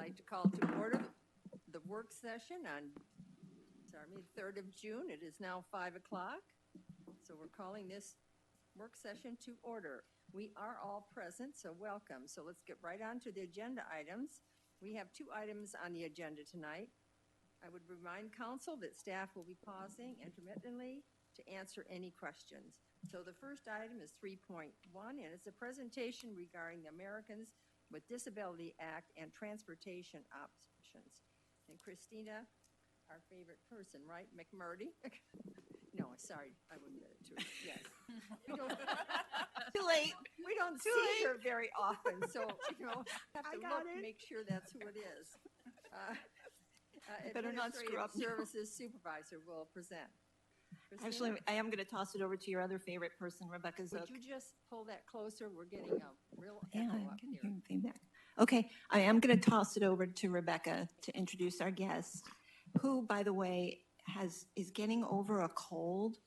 like to call to order the work session on 3rd of June. It is now 5 o'clock, so we're calling this work session to order. We are all present, so welcome. So let's get right on to the agenda items. We have 2 items on the agenda tonight. I would remind council that staff will be pausing intermittently to answer any questions. So the first item is 3.1, and it's a presentation regarding the Americans with Disability Act and transportation options. And Christina, our favorite person, right? McMurdy? No, sorry, I wouldn't get it to her. Yes. Too late. We don't Too see late. her very often, so, have to look, it. make sure that's who it is. Better not screw up now. Services Supervisor will present. Christina? Actually, I am going to toss it over to your other favorite person, Rebecca Zook. Would you just pull that closer? We're getting a real Yeah, echo I'm up getting here. feedback. Okay, I am going to toss it over to Rebecca to introduce our guest, who, by the way, is getting over a cold,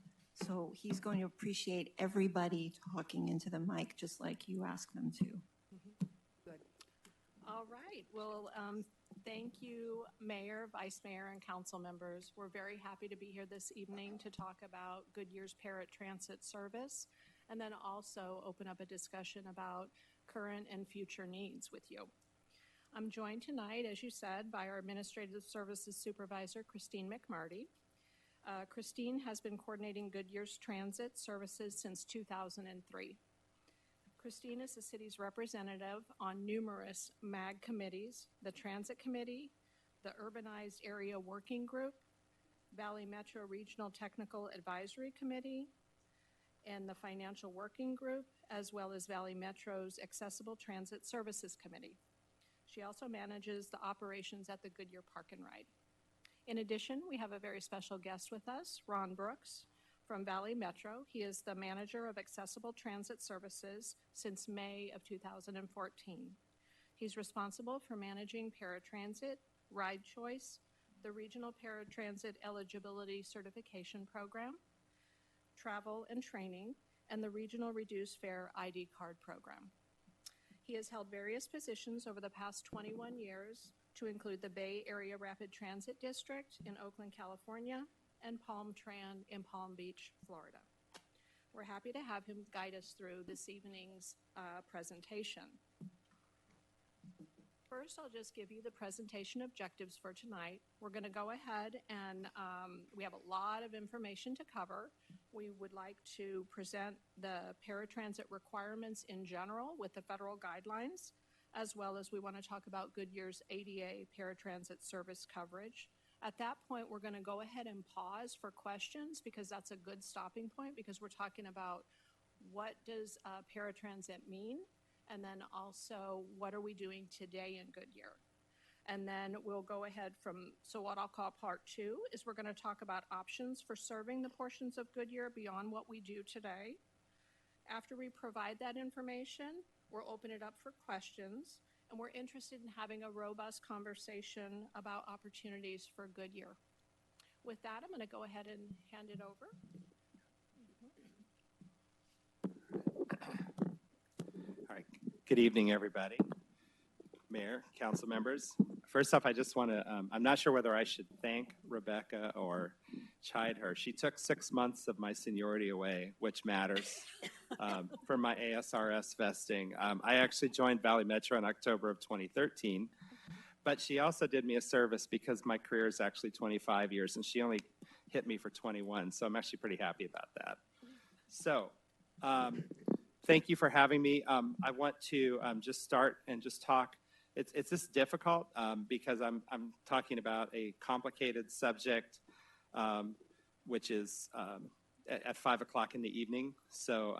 so he's going to appreciate everybody talking into the mic just like you asked them to. Good. All right. Well, thank you, Mayor, Vice Mayor, and council members. We're very happy to be here this evening to talk about Goodyear's paratransit service, and then also open up a discussion about current and future needs with you. I'm joined tonight, as you said, by our Administrative Services Supervisor, Christine McMurdy. Christine has been coordinating Goodyear's transit services since 2003. Christine is the city's representative on numerous MAG committees, the Transit Committee, the Urbanized Area Working Group, Valley Metro Regional Technical Advisory Committee, and the Financial Working Group, as well as Valley Metro's Accessible Transit Services Committee. She also manages the operations at the Goodyear Park and Ride. In addition, we have a very special guest with us, Ron Brooks from Valley Metro. He is the manager of Accessible Transit Services since May of 2014. He's responsible for managing paratransit, ride choice, the Regional Paratransit Eligibility Certification Program, travel and training, and the Regional Reduced Fare ID Card Program. He has held various positions over the past 21 years to include the Bay Area Rapid Transit District in Oakland, California, and Palm Tran in Palm Beach, Florida. We're happy to have him guide us through this evening's presentation. First, I'll just give you the presentation objectives for tonight. We're going to go ahead and we have a lot of information to cover. We would like to present the paratransit requirements in general with the federal guidelines, as well as we want to talk about Goodyear's ADA paratransit service coverage. At that point, we're going to go ahead and pause for questions because that's a good stopping point, because we're talking about what does paratransit mean, and then also what are we doing today in Goodyear. And then we'll go ahead so what I'll call part 2 is we're going to talk about options for serving the portions of Goodyear beyond what we do today. After we provide that information, we'll open it up for questions, and we're interested in having a robust conversation about opportunities for Goodyear. With that, I'm going to go ahead and hand it over. All right. Good evening, everybody. Mayor, council members. First off, I just want to, I'm not sure whether I should thank Rebecca or chide her. She took 6 months of my seniority away, which matters, for my ASRS vesting. I actually joined Valley Metro in October of 2013, but she also did me a service because my career is actually 25 years, and she only hit me for 21, so I'm actually pretty happy about that. So, thank you for having me. I want to just start and just talk. It's just difficult because I'm talking about a complicated subject, which is at 5 o'clock in the evening. So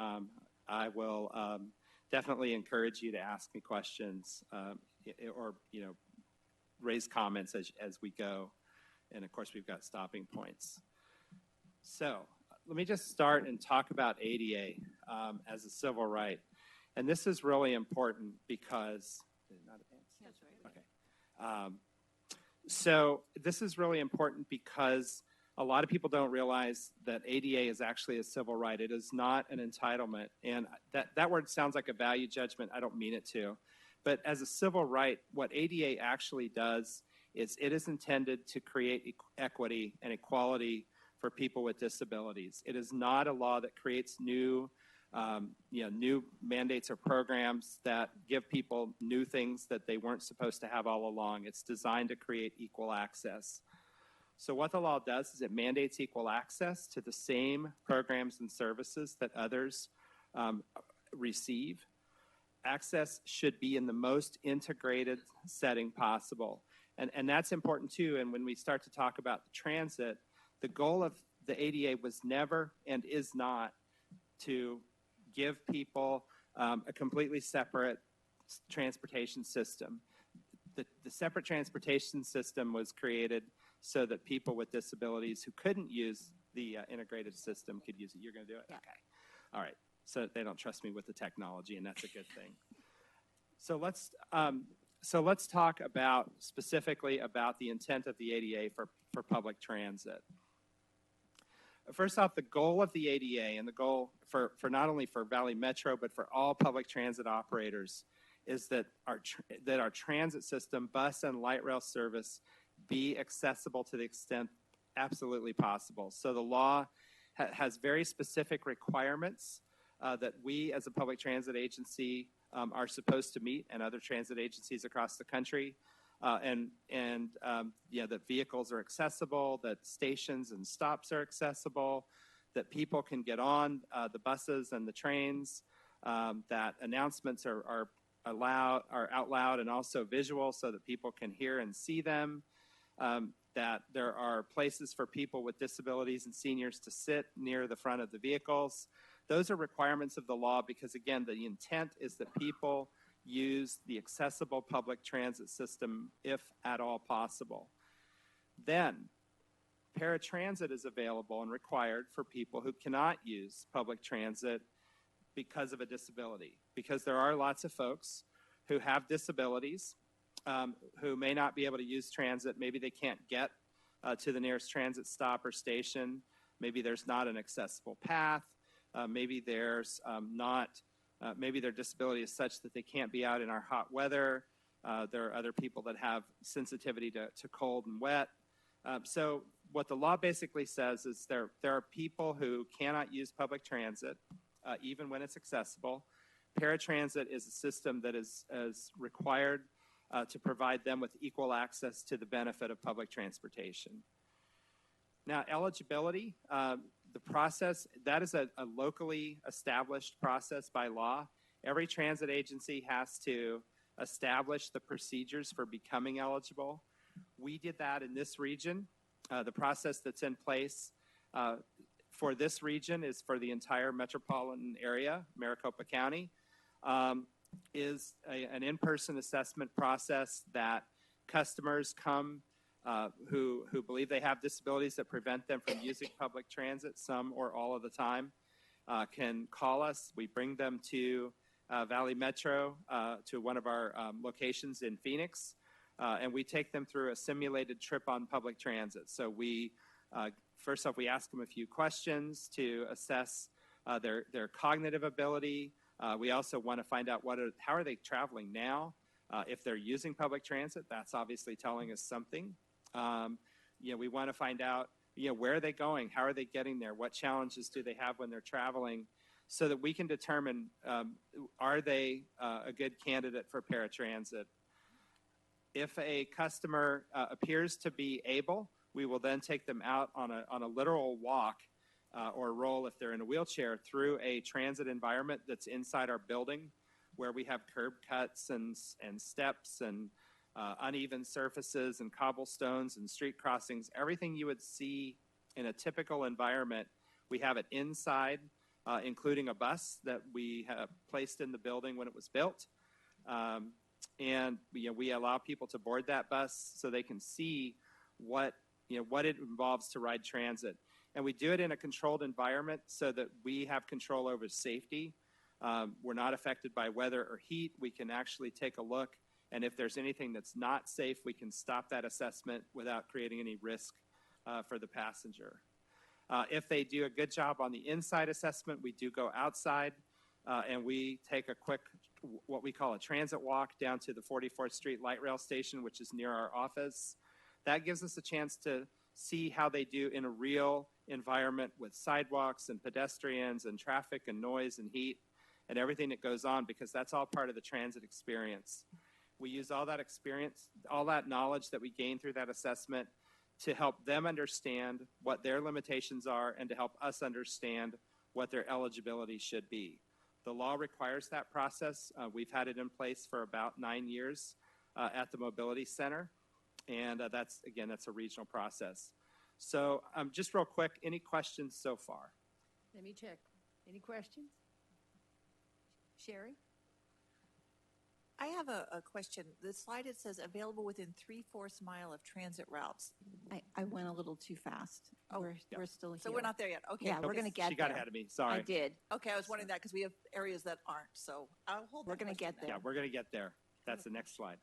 I will definitely encourage you to ask me questions or raise comments as we go. And of course, we've got stopping points. So let me just start and talk about ADA as a civil right. And this is really important because, did it not advance? That's right. Okay. So this is really important because a lot of people don't realize that ADA is actually a civil right. It is not an entitlement. And that word sounds like a value judgment. I don't mean it to. But as a civil right, what ADA actually does is it is intended to create equity and equality for people with disabilities. It is not a law that creates new mandates or programs that give people new things that they weren't supposed to have all along. It's designed to create equal access. So what the law does is it mandates equal access to the same programs and services that others receive. Access should be in the most integrated setting possible. And that's important too. And when we start to talk about the transit, the goal of the ADA was never and is not to give people a completely separate transportation system. The separate transportation system was created so that people with disabilities who couldn't use the integrated system could use it. You're going to do it? Yeah. Okay. All right. So they don't trust me with the technology, and that's a good thing. So let's talk about specifically about the intent of the ADA for public transit. First off, the goal of the ADA and the goal for not only for Valley Metro but for all public transit operators is that our transit system, bus and light rail service, be accessible to the extent absolutely possible. So the law has very specific requirements that we as a public transit agency are supposed to meet, and other transit agencies across the country, that vehicles are accessible, that stations and stops are accessible, that people can get on the buses and the trains, that announcements are out loud and also visual so that people can hear and see them, that there are places for people with disabilities and seniors to sit near the front of the vehicles. Those are requirements of the law because, again, the intent is that people use the accessible public transit system if at all possible. Then, paratransit is available and required for people who cannot use public transit because of a disability, because there are lots of folks who have disabilities who may not be able to use transit. Maybe they can't get to the nearest transit stop or station. Maybe there's not an accessible path. Maybe there's maybe their disability is such that they can't be out in our hot weather. There are other people that have sensitivity to cold and wet. So what the law basically says is there are people who cannot use public transit, even when it's accessible. Paratransit is a system that is required to provide them with equal access to the benefit of public transportation. Now, eligibility, the process, that is a locally established process by law. Every transit agency has to establish the procedures for becoming eligible. We did that in this region. The process that's in place for this region is for the entire metropolitan area, Maricopa County, is an in-person assessment process that customers come who believe they have disabilities that prevent them from using public transit, some or all of the time, can call us. We bring them to Valley Metro, to one of our locations in Phoenix, and we take them through a simulated trip on public transit. So we, first off, we ask them a few questions to assess their cognitive ability. We also want to find out how are they traveling now. If they're using public transit, that's obviously telling us something. We want to find out, where are they going? How are they getting there? What challenges do they have when they're traveling? So that we can determine, are they a good candidate for paratransit? If a customer appears to be able, we will then take them out on a literal walk or roll if they're in a wheelchair through a transit environment that's inside our building, where we have curb cuts and steps and uneven surfaces and cobblestones and street crossings. Everything you would see in a typical environment, we have it inside, including a bus that we have placed in the building when it was built. And we allow people to board that bus so they can see what it involves to ride transit. And we do it in a controlled environment so that we have control over safety. We're not affected by weather or heat. We can actually take a look, and if there's anything that's not safe, we can stop that assessment without creating any risk for the passenger. If they do a good job on the inside assessment, we do go outside and we take a quick what we call a transit walk down to the 44th Street Light Rail Station, which is near our office. That gives us a chance to see how they do in a real environment with sidewalks and pedestrians and traffic and noise and heat and everything that goes on, because that's all part of the transit experience. We use all that experience, all that knowledge that we gain through that assessment to help them understand what their limitations are and to help us understand what their eligibility should be. The law requires that process. We've had it in place for about 9 years at the Mobility Center, and that's a regional process. So just real quick, any questions so far? Let me check. Any questions? Sherry? I have a question. The slide, it says available within 3/4 mile of transit routes. I went a little too fast. Oh, We're still here. So we're not there yet. Okay. Yeah, we're because- going to get She got there. ahead of me, sorry. I did. Okay, I was wondering that because we have areas that aren't. So I'll hold. We're that gonna question get then. there. Yeah, we're going to get there. That's the next slide.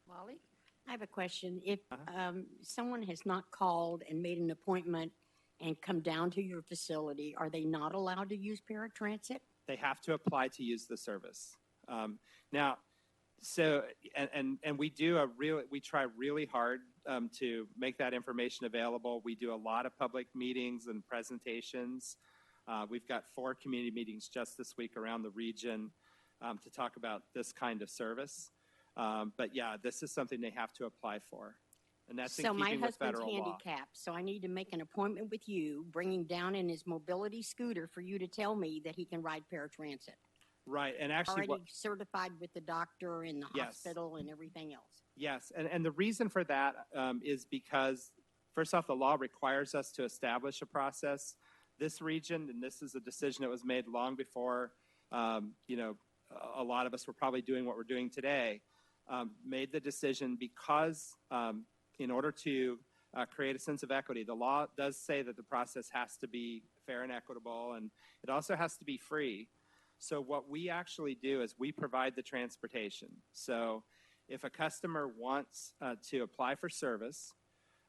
Molly? I have a question. If Uh-huh. someone has not called and made an appointment and come down to your facility, are they not allowed to use paratransit? They have to apply to use the service. Now, so, and we try really hard to make that information available. We do a lot of public meetings and presentations. We've got 4 community meetings just this week around the region to talk about this kind of service. But yeah, this is something they have to apply for. And that's in So my keeping with husband's federal law. handicapped, so I need to make an appointment with you, bring him down in his mobility scooter for you to tell me that he can ride paratransit. Right, and actually Already certified with the doctor and the Yes. hospital and everything else. Yes, and the reason for that is because, first off, the law requires us to establish a process. This region, and this is a decision that was made long before, a lot of us were probably doing what we're doing today, made the decision because in order to create a sense of equity, the law does say that the process has to be fair and equitable, and it also has to be free. So what we actually do is we provide the transportation. So if a customer wants to apply for service,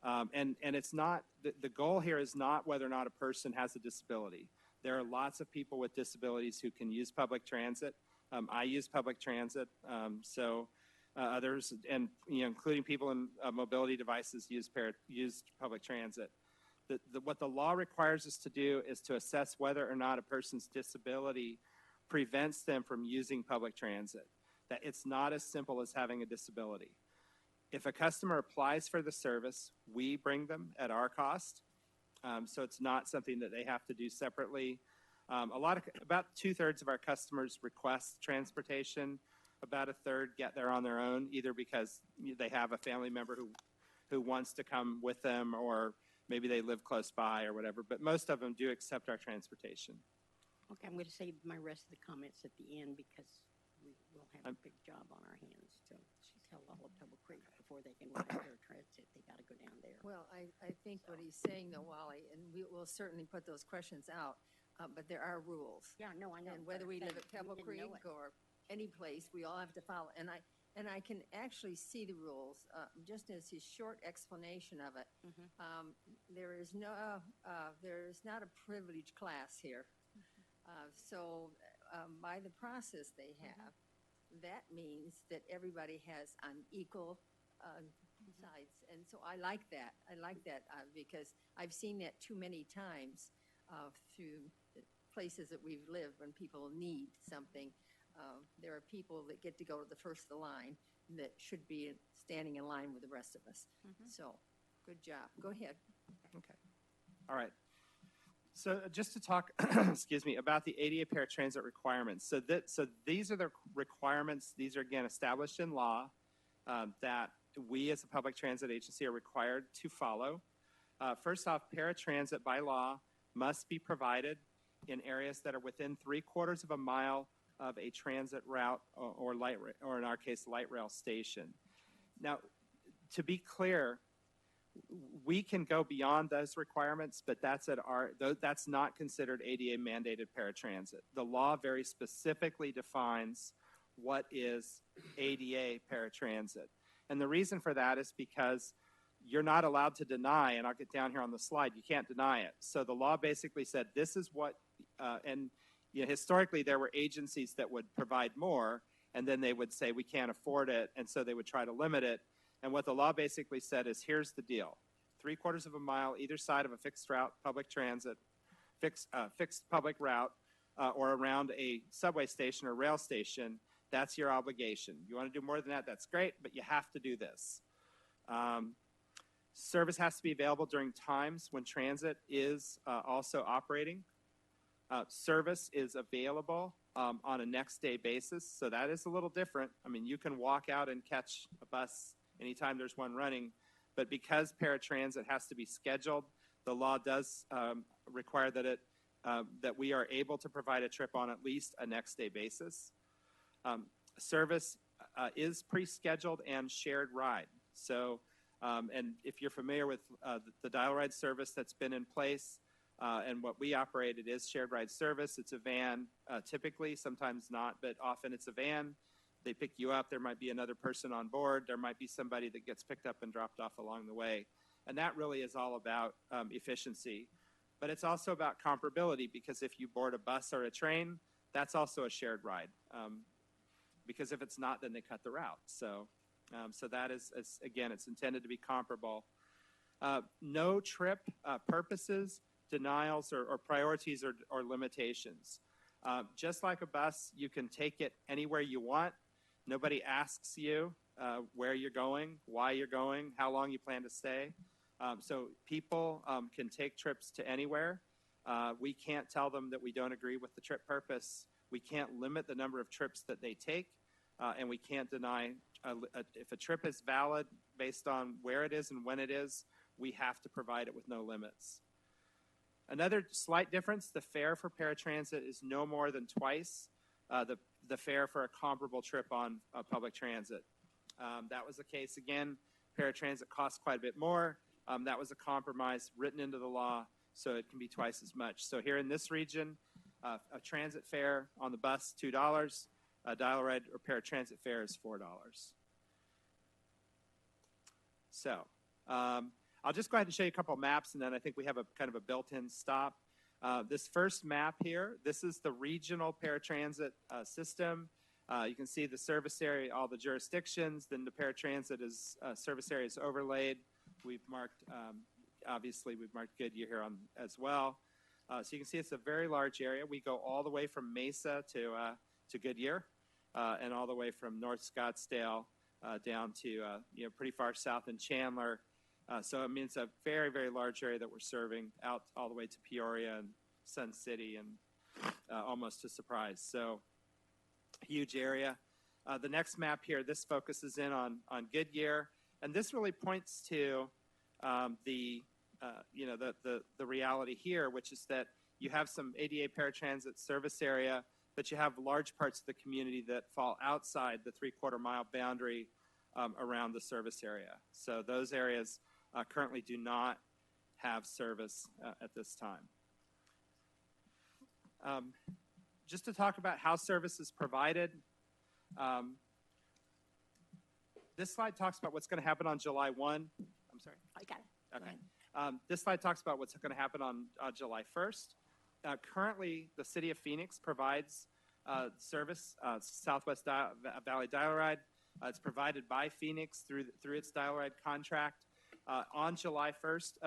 and it's not, the goal here is not whether or not a person has a disability. There are lots of people with disabilities who can use public transit. I use public transit, so others, and including people in mobility devices, use public transit. What the law requires us to do is to assess whether or not a person's disability prevents them from using public transit. That it's not as simple as having a disability. If a customer applies for the service, we bring them at our cost. So it's not something that they have to do separately. About 2/3 of our customers request transportation. About 1/3 get there on their own, either because they have a family member who wants to come with them, or maybe they live close by or whatever. But most of them do accept our transportation. Okay, I'm going to save my rest of the comments at the end because we will have a big job on our hands to tell all of Double Creek before they can ride paratransit. They got to go down there. Well, I think what he's saying though, Wally, and we will certainly put those questions out, but there are rules. Yeah, no, I know. And whether but we I'm live at saying Pebble we Creek didn't know it. or any place, we all have to follow. And I can actually see the rules, just as his short explanation of it. Mhm. There is not a privileged class here. So by the process they have, that means that everybody has on equal sides. And so I like that. Because I've seen that too many times through the places that we've lived when people need something. There are people that get to go to the first of the line that should be standing in line with the rest of us. So good job. Go ahead. Okay. All right. So just to talk, excuse me, about the ADA paratransit requirements. So these are the requirements. These are, again, established in law that we as a public transit agency are required to follow. First off, paratransit by law must be provided in areas that are within 3/4 of a mile of a transit route or in our case, light rail station. Now, to be clear, we can go beyond those requirements, but that's not considered ADA mandated paratransit. The law very specifically defines what is ADA paratransit. And the reason for that is because you're not allowed to deny, and I'll get down here on the slide, you can't deny it. So the law basically said this is what, historically there were agencies that would provide more, and then they would say, we can't afford it, and so they would try to limit it. And what the law basically said is, here's the deal. 3/4 of a mile either side of a fixed route public transit, fixed public route, or around a subway station or rail station, that's your obligation. You want to do more than that, that's great, but you have to do this. Service has to be available during times when transit is also operating. Service is available on a next day basis, so that is a little different. I mean, you can walk out and catch a bus anytime there's one running, but because paratransit has to be scheduled, the law does require that that we are able to provide a trip on at least a next day basis. Service is pre-scheduled and shared ride. So, and if you're familiar with the dial ride service that's been in place and what we operate, it is shared ride service. It's a van, typically, sometimes not, but often it's a van. They pick you up. There might be another person on board. There might be somebody that gets picked up and dropped off along the way. And that really is all about efficiency. But it's also about comparability, because if you board a bus or a train, that's also a shared ride. Because if it's not, then they cut the route. So that is, again, it's intended to be comparable. No trip purposes, denials, or priorities or limitations. Just like a bus, you can take it anywhere you want. Nobody asks you where you're going, why you're going, how long you plan to stay. So people can take trips to anywhere. We can't tell them that we don't agree with the trip purpose. We can't limit the number of trips that they take, and we can't deny if a trip is valid based on where it is and when it is, we have to provide it with no limits. Another slight difference, the fare for paratransit is no more than twice the fare for a comparable trip on public transit. That was the case again. Paratransit costs quite a bit more. That was a compromise written into the law, so it can be twice as much. So here in this region, a transit fare on the bus, $2. A dial ride or paratransit fare is $4. So I'll just go ahead and show you a couple of maps, and then I think we have a kind of a built-in stop. This first map here, this is the regional paratransit system. You can see the service area, all the jurisdictions. Then the paratransit is service area is overlaid. We've marked, obviously, we've marked Goodyear here on as well. So you can see it's a very large area. We go all the way from Mesa to Goodyear, and all the way from North Scottsdale down to pretty far south in Chandler. So it means a very, very large area that we're serving out all the way to Peoria and Sun City and almost to Surprise. So huge area. The next map here, this focuses in on Goodyear, and this really points to the reality here, which is that you have some ADA paratransit service area, but you have large parts of the community that fall outside the 3/4 mile boundary around the service area. So those areas currently do not have service at this time. Just to talk about how service is provided, this slide talks about what's going to happen on July 1. I'm sorry. I got it. Okay. This slide talks about what's going to happen on July 1st. Currently, the city of Phoenix provides service, Southwest Valley Dial Ride. It's provided by Phoenix through its Dial Ride contract. On July 1st,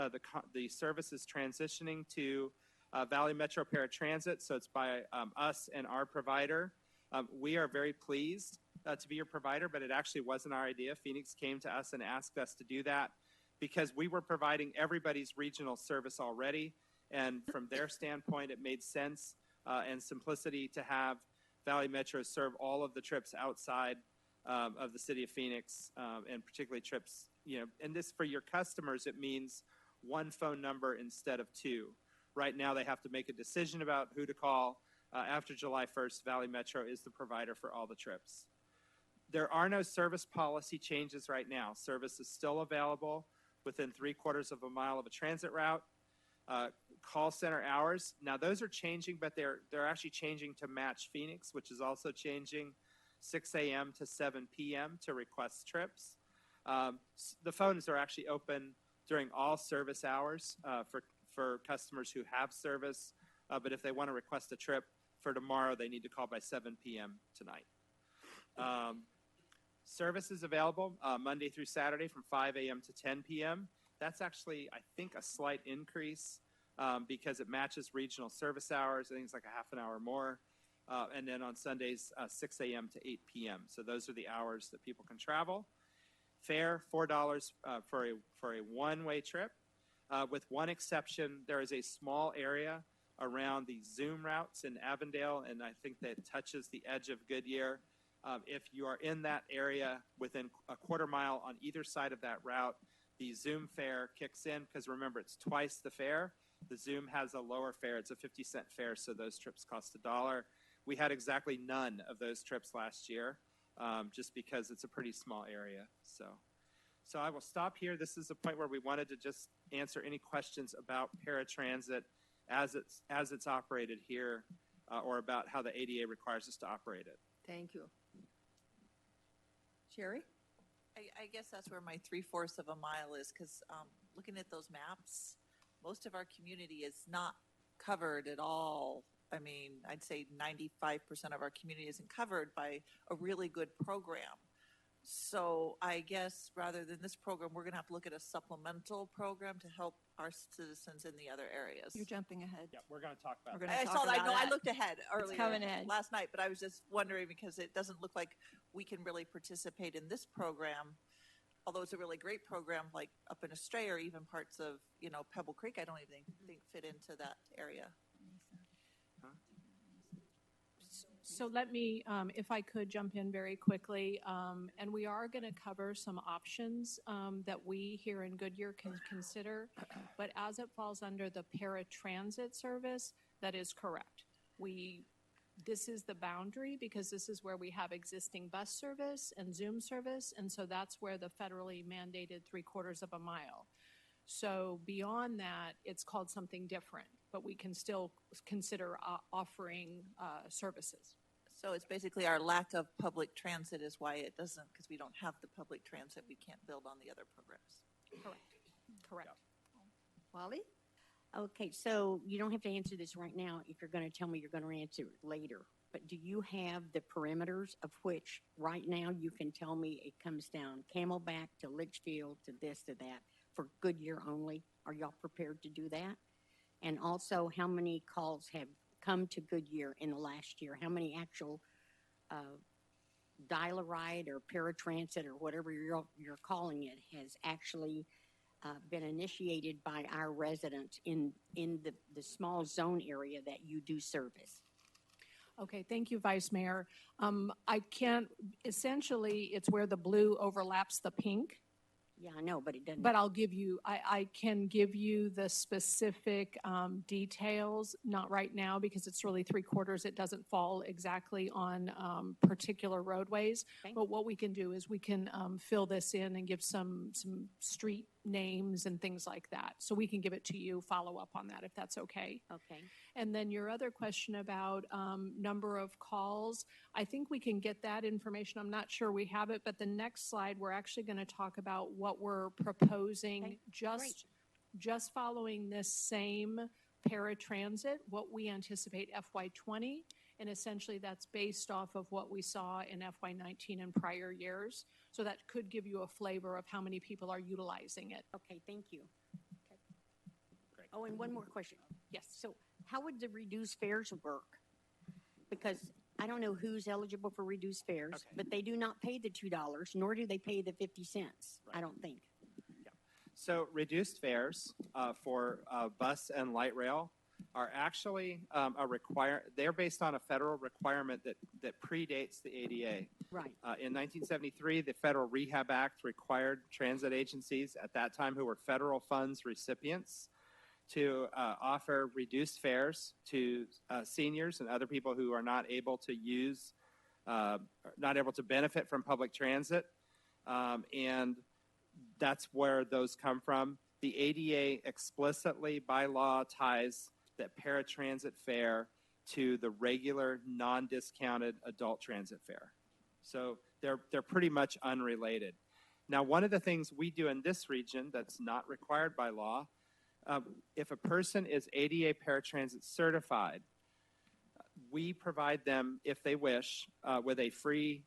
the service is transitioning to Valley Metro Paratransit, so it's by us and our provider. We are very pleased to be your provider, but it actually wasn't our idea. Phoenix came to us and asked us to do that because we were providing everybody's regional service already, and from their standpoint, it made sense and simplicity to have Valley Metro serve all of the trips outside of the city of Phoenix, and particularly trips, and this for your customers, it means one phone number instead of two. Right now, they have to make a decision about who to call. After July 1st, Valley Metro is the provider for all the trips. There are no service policy changes right now. Service is still available within 3/4 of a mile of a transit route. Call center hours, now those are changing, but they're actually changing to match Phoenix, which is also changing 6 a.m. to 7 p.m. to request trips. The phones are actually open during all service hours for customers who have service, but if they want to request a trip for tomorrow, they need to call by 7 p.m. tonight. Service is available Monday through Saturday from 5 a.m. to 10 p.m. That's actually, I think, a slight increase because it matches regional service hours. I think it's like a half an hour more. And then on Sundays, 6 a.m. to 8 p.m. So those are the hours that people can travel. Fare, $4 for a one-way trip. With one exception, there is a small area around the Zoom routes in Avondale, and I think that touches the edge of Goodyear. If you are in that area within a quarter mile on either side of that route, the Zoom fare kicks in because remember, it's twice the fare. The Zoom has a lower fare. It's a 50-cent fare, so those trips cost $1. We had exactly none of those trips last year just because it's a pretty small area. So I will stop here. This is a point where we wanted to just answer any questions about paratransit as it's operated here or about how the ADA requires us to operate it. Thank you. Sherry? I guess that's where my 3/4 of a mile is, because looking at those maps, most of our community is not covered at all. I mean, I'd say 95% of our community isn't covered by a really good program. So I guess rather than this program, we're going to have to look at a supplemental program to help our citizens in the other areas. You're jumping ahead. Yeah, we're going to talk about We're that. gonna I talk saw that. about No, I it. looked ahead earlier coming ahead. last night, but I was just wondering because it doesn't look like we can really participate in this program. Although it's a really great program, like up in Estrella or even parts of, Pebble Creek, I don't even think fit into that area. So let me, if I could jump in very quickly, and we are going to cover some options that we here in Goodyear can consider, but as it falls under the paratransit service, that is correct. This is the boundary because this is where we have existing bus service and Zoom service, and so that's where the federally mandated 3/4 of a mile. So beyond that, it's called something different, but we can still consider offering services. So it's basically our lack of public transit is why it doesn't, because we don't have the public transit, we can't build on the other programs. Correct. Wally? Okay, so you don't have to answer this right now if you're going to tell me you're going to answer it later. But do you have the perimeters of which right now you can tell me it comes down Camelback to Litchfield to this to that for Goodyear only? Are y'all prepared to do that? And also, how many calls have come to Goodyear in the last year? How many actual dial-a-ride or paratransit or whatever you're calling it has actually been initiated by our residents in the small zone area that you do service? Okay, thank you, Vice Mayor. Essentially, it's where the blue overlaps the pink. Yeah, I know, but it doesn't. But I can give you the specific details, not right now because it's really 3/4. It doesn't fall exactly on particular roadways. Okay. But what we can do is we can fill this in and give some street names and things like that. So we can give it to you, follow up on that if that's okay. Okay. And then your other question about number of calls, I think we can get that information. I'm not sure we have it, but the next slide, we're actually going to talk about what we're proposing Okay, just following this same paratransit, what we anticipate FY20. And essentially that's based off of what we saw in FY19 and prior years. So that could give you a flavor of how many people are utilizing it. Okay, thank you. Okay. Great. Oh, and one more question. Yes. So how would the reduced fares work? Because I don't know who's eligible for reduced fares, Okay. but they do not pay the $2, nor do they pay the 50 cents, I don't think. So reduced fares for bus and light rail are actually they're based on a federal requirement that predates the ADA. Right. In 1973, the Federal Rehab Act required transit agencies at that time who were federal funds recipients to offer reduced fares to seniors and other people who are not able to benefit from public transit. And that's where those come from. The ADA explicitly by law ties that paratransit fare to the regular non-discounted adult transit fare. So they're pretty much unrelated. Now, one of the things we do in this region that's not required by law, if a person is ADA paratransit certified, we provide them, if they wish, with a free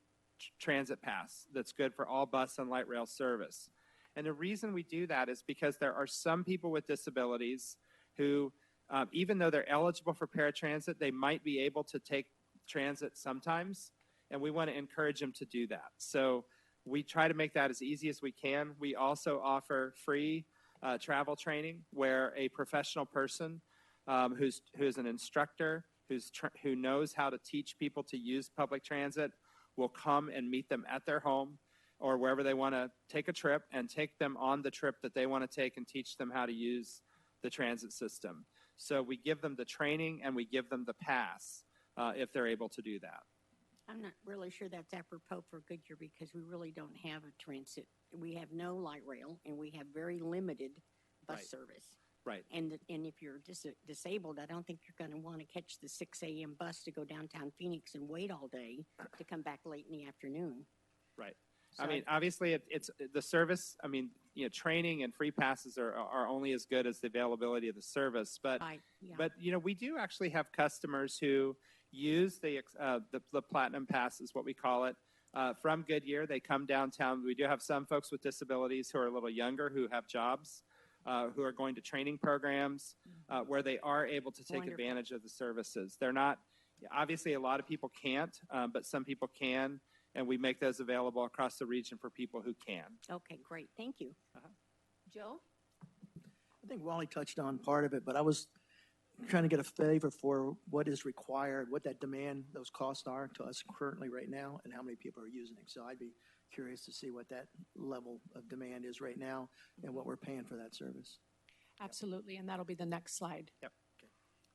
transit pass that's good for all bus and light rail service. And the reason we do that is because there are some people with disabilities who, even though they're eligible for paratransit, they might be able to take transit sometimes, and we want to encourage them to do that. So we try to make that as easy as we can. We also offer free travel training where a professional person who's an instructor, who knows how to teach people to use public transit will come and meet them at their home or wherever they want to take a trip and take them on the trip that they want to take and teach them how to use the transit system. So we give them the training and we give them the pass if they're able to do that. I'm not really sure that's apropos for Goodyear because we really don't have a transit. We have no light rail and we have very limited bus Right. service. Right. And if you're disabled, I don't think you're going to want to catch the 6 a.m. bus to go downtown Phoenix and wait all day to come back late in the afternoon. Right. So I mean, obviously, it's the service. I mean, training and free passes are only as good as the availability of the service. But yeah. but we do actually have customers who use the Platinum Pass, is what we call it, from Goodyear. They come downtown. We do have some folks with disabilities who are a little younger who have jobs, who are going to training programs where they are able to take Wonderful. advantage of the services. They're not, obviously, a lot of people can't, but some people can. And we make those available across the region for people who can. Okay, great. Thank you. Joe? I think Wally touched on part of it, but I was trying to get a flavor for what is required, what that demand, those costs are to us currently right now, and how many people are using it. So I'd be curious to see what that level of demand is right now and what we're paying for that service. Absolutely, and that'll be the next slide. Yep. Okay.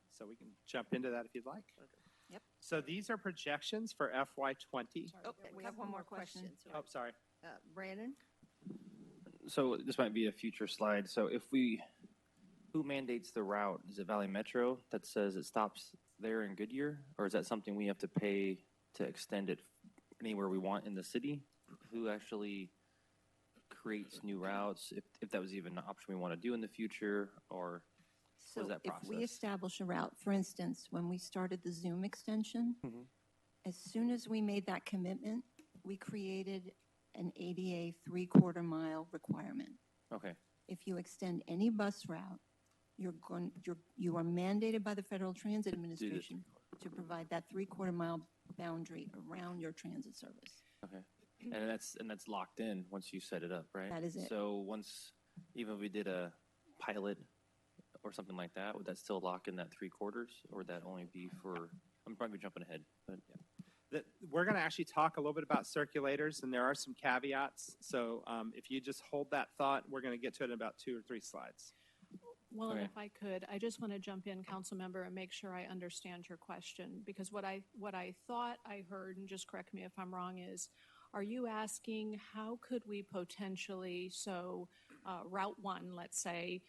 So we can jump into that if you'd like. Okay. Yep. So these are projections for FY20. Oh, we have one more question. Oh, sorry. Brandon? So this might be a future slide. So who mandates the route? Is it Valley Metro that says it stops there in Goodyear? Or is that something we have to pay to extend it anywhere we want in the city? Who actually creates new routes, if that was even an option we want to do in the future, or So was that if we process? establish a route, for instance, when we started the Zoom extension, Mhm. as soon as we made that commitment, we created an ADA 3/4 mile requirement. Okay, If you extend any bus route, you are mandated by the Federal Transit Administration to provide that 3/4 mile boundary around your transit service. okay. And that's locked in once you set it up, right? That is it. So once, even if we did a pilot or something like that, would that still lock in that 3/4, or would that only be for, I'm probably jumping ahead, but We're going to actually talk a little bit about circulators, and there are some caveats. So if you just hold that thought, we're going to get to it in about 2 or 3 slides. Well, and Okay. if I could, I just want to jump in, council member, and make sure I understand your question, because what I thought I heard, and just correct me if I'm wrong, is, are you asking how could we potentially, so Route 1, let's say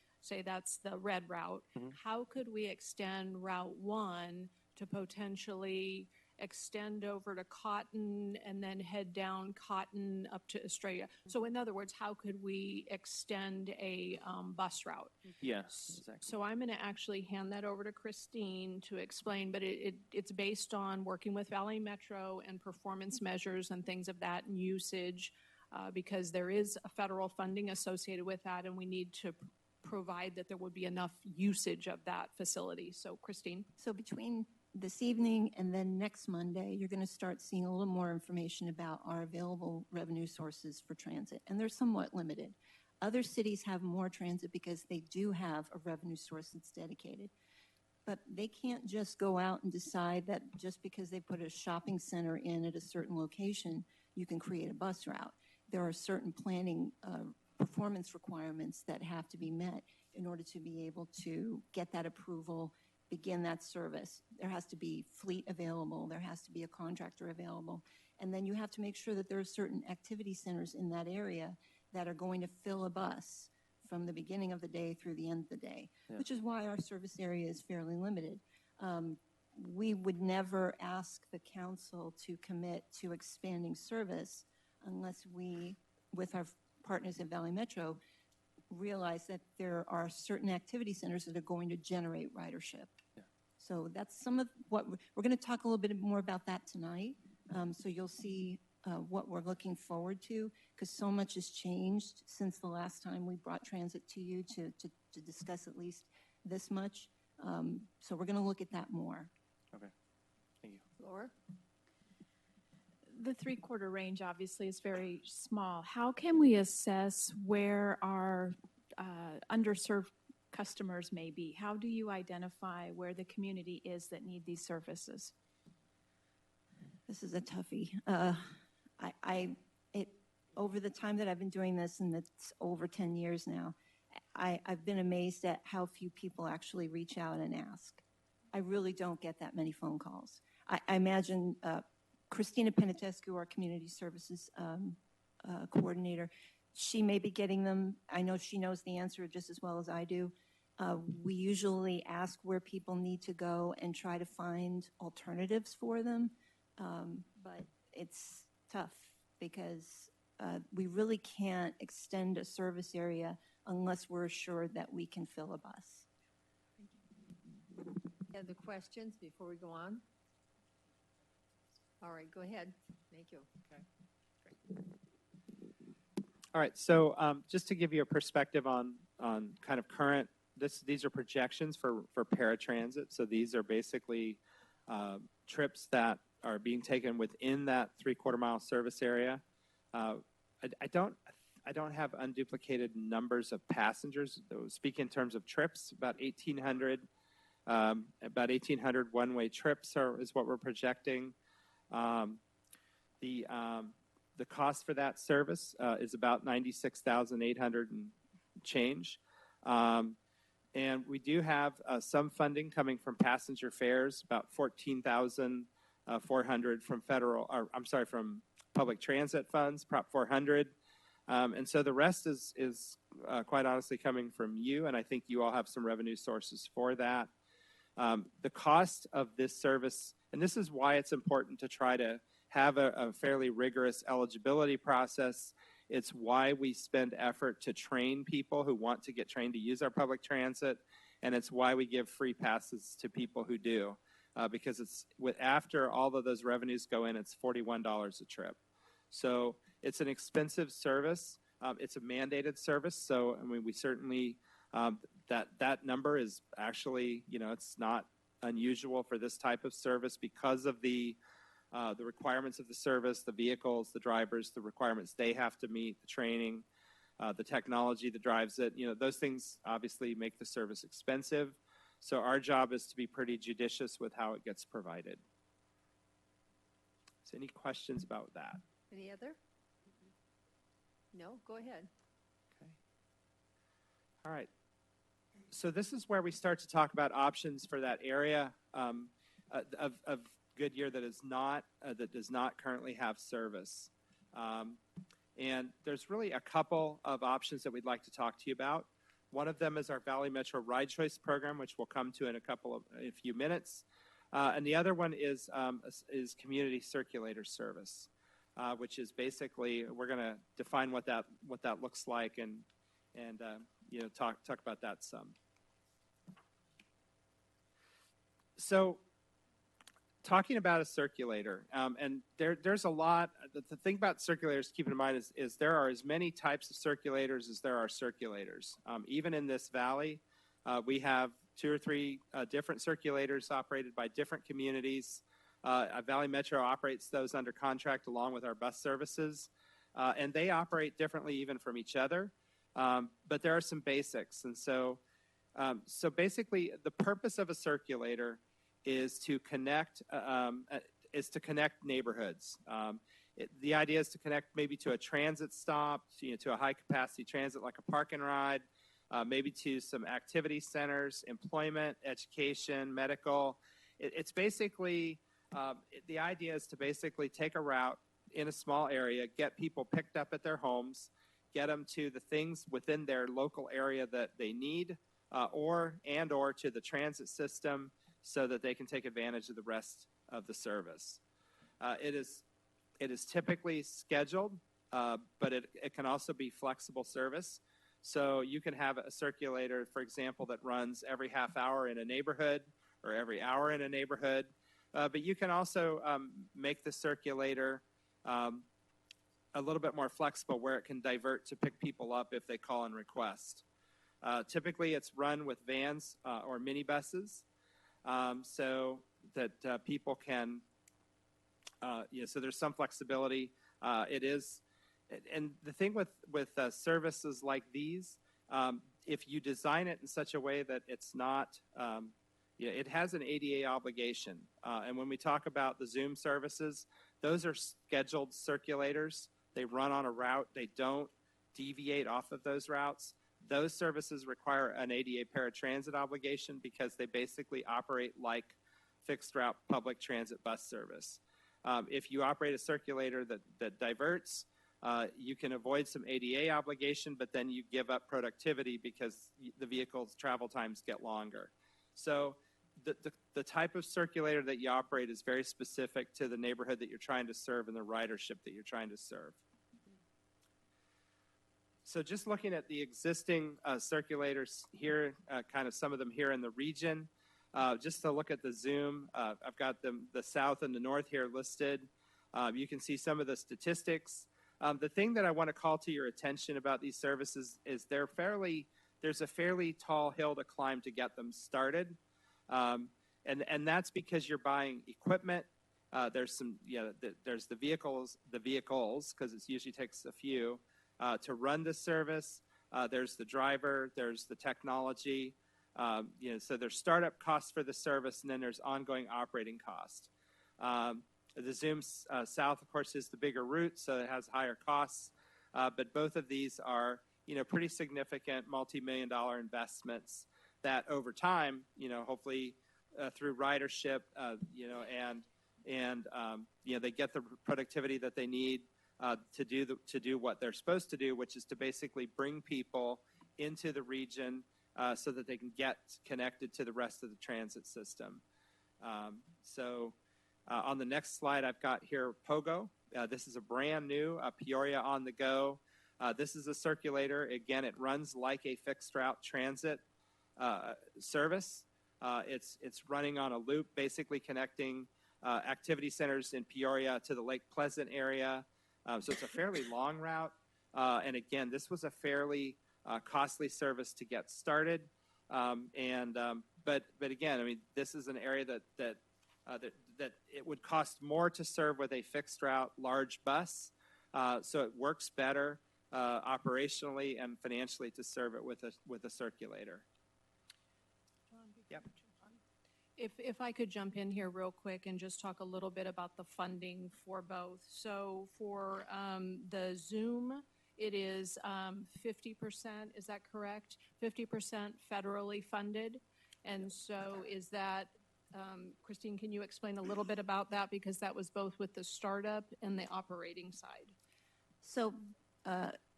that's the red route, Mhm. how could we extend Route 1 to potentially extend over to Cotton and then head down Cotton up to Estrella? So in other words, how could we extend a bus route? yes, exactly. So I'm going to actually hand that over to Christine to explain, but it's based on working with Valley Metro and performance measures and things of that and usage, because there is a federal funding associated with that, and we need to provide that there would be enough usage of that facility. So Christine? So between this evening and then next Monday, you're going to start seeing a little more information about our available revenue sources for transit, and they're somewhat limited. Other cities have more transit because they do have a revenue source that's dedicated. But they can't just go out and decide that just because they put a shopping center in at a certain location, you can create a bus route. There are certain planning performance requirements that have to be met in order to be able to get that approval, begin that service. There has to be fleet available. There has to be a contractor available. And then you have to make sure that there are certain activity centers in that area that are going to fill a bus from the beginning of the day through the end of the day, Yeah. which is why our service area is fairly limited. We would never ask the council to commit to expanding service unless we, with our partners at Valley Metro, realize that there are certain activity centers that are going to generate ridership. Yeah. So that's some of what we're going to talk a little bit more about that tonight. So you'll see what we're looking forward to, because so much has changed since the last time we brought transit to you to discuss at least this much. So we're going to look at that more. Okay. Thank you. Laura? The three-quarter range obviously is very small. How can we assess where our underserved customers may be? How do you identify where the community is that need these services? This is a toughie. Over the time that I've been doing this, and it's over 10 years now, I've been amazed at how few people actually reach out and ask. I really don't get that many phone calls. I imagine Christina Penatescu, our community services coordinator, she may be getting them. I know she knows the answer just as well as I do. We usually ask where people need to go and try to find alternatives for them. But it's tough because we really can't extend a service area unless we're assured that we can fill a bus. Any other questions before we go on? All right, go ahead. Thank you. All right, so just to give you a perspective on kind of current, these are projections for paratransit. So these are basically trips that are being taken within that three-quarter mile service area. I don't have unduplicated numbers of passengers. Speak in terms of trips, about 1,800 one-way trips is what we're projecting. The cost for that service is about $96,800 and change. And we do have some funding coming from passenger fares, about $14,400 from public transit funds, Prop 400. And so the rest is quite honestly coming from you, and I think you all have some revenue sources for that. The cost of this service, and this is why it's important to try to have a fairly rigorous eligibility process. It's why we spend effort to train people who want to get trained to use our public transit, and it's why we give free passes to people who do, because after all of those revenues go in, it's $41 a trip. So it's an expensive service. It's a mandated service, so I mean we certainly that number is actually, it's not unusual for this type of service because of the requirements of the service, the vehicles, the drivers, the requirements they have to meet, the training, the technology that drives it. Those things obviously make the service expensive. So our job is to be pretty judicious with how it gets provided. So any questions about that? Any other? No, go ahead. Okay. All right. So this is where we start to talk about options for that area of Goodyear that does not currently have service. And there's really a couple of options that we'd like to talk to you about. One of them is our Valley Metro Ride Choice program, which we'll come to in a few minutes. And the other one is community circulator service, which is basically, we're going to define what that looks like and talk about that some. So talking about a circulator, and there's a lot. The thing about circulators to keep in mind is there are as many types of circulators as there are circulators. Even in this valley, we have 2 or 3 different circulators operated by different communities. Valley Metro operates those under contract along with our bus services, and they operate differently even from each other. But there are some basics, and so basically the purpose of a circulator is to connect neighborhoods. The idea is to connect maybe to a transit stop, to a high capacity transit like a park and ride, maybe to some activity centers, employment, education, medical. It's basically, the idea is to basically take a route in a small area, get people picked up at their homes, get them to the things within their local area that they need, or to the transit system, so that they can take advantage of the rest of the service. It is typically scheduled, but it can also be flexible service. So you can have a circulator, for example, that runs every half hour in a neighborhood or every hour in a neighborhood. But you can also make the circulator a little bit more flexible where it can divert to pick people up if they call and request. Typically, it's run with vans or minibuses, so that people can, so there's some flexibility. It is, and the thing with services like these, if you design it in such a way that it's not, it has an ADA obligation. And when we talk about the Zoom services, those are scheduled circulators. They run on a route. They don't deviate off of those routes. Those services require an ADA paratransit obligation because they basically operate like fixed route public transit bus service. If you operate a circulator that diverts, you can avoid some ADA obligation, but then you give up productivity because the vehicle's travel times get longer. So the type of circulator that you operate is very specific to the neighborhood that you're trying to serve and the ridership that you're trying to serve. So just looking at the existing circulators here, kind of some of them here in the region, just to look at the Zoom, I've got the south and the north here listed. You can see some of the statistics. The thing that I want to call to your attention about these services is there's a fairly tall hill to climb to get them started. And that's because you're buying equipment. There's there's the vehicles, because it usually takes a few to run the service. There's the driver, there's the technology. So there's startup costs for the service, and then there's ongoing operating cost. The Zoom South, of course, is the bigger route, so it has higher costs. But both of these are, pretty significant multi-million-dollar investments that over time, hopefully through ridership, they get the productivity that they need to do what they're supposed to do, which is to basically bring people into the region so that they can get connected to the rest of the transit system. On the next slide, I've got here POGO. This is a brand new Peoria on the go. This is a circulator. Again, it runs like a fixed route transit service. It's running on a loop, basically connecting activity centers in Peoria to the Lake Pleasant area. So it's a fairly long route. And again, this was a fairly costly service to get started. But again, I mean, this is an area that it would cost more to serve with a fixed route large bus. So it works better operationally and financially to serve it with a circulator. Yep. If I could jump in here real quick and just talk a little bit about the funding for both. So for the Zoom, it is 50%, is that correct? 50% federally funded. And so is that, Christine, can you explain a little bit about that? Because that was both with the startup and the operating side. So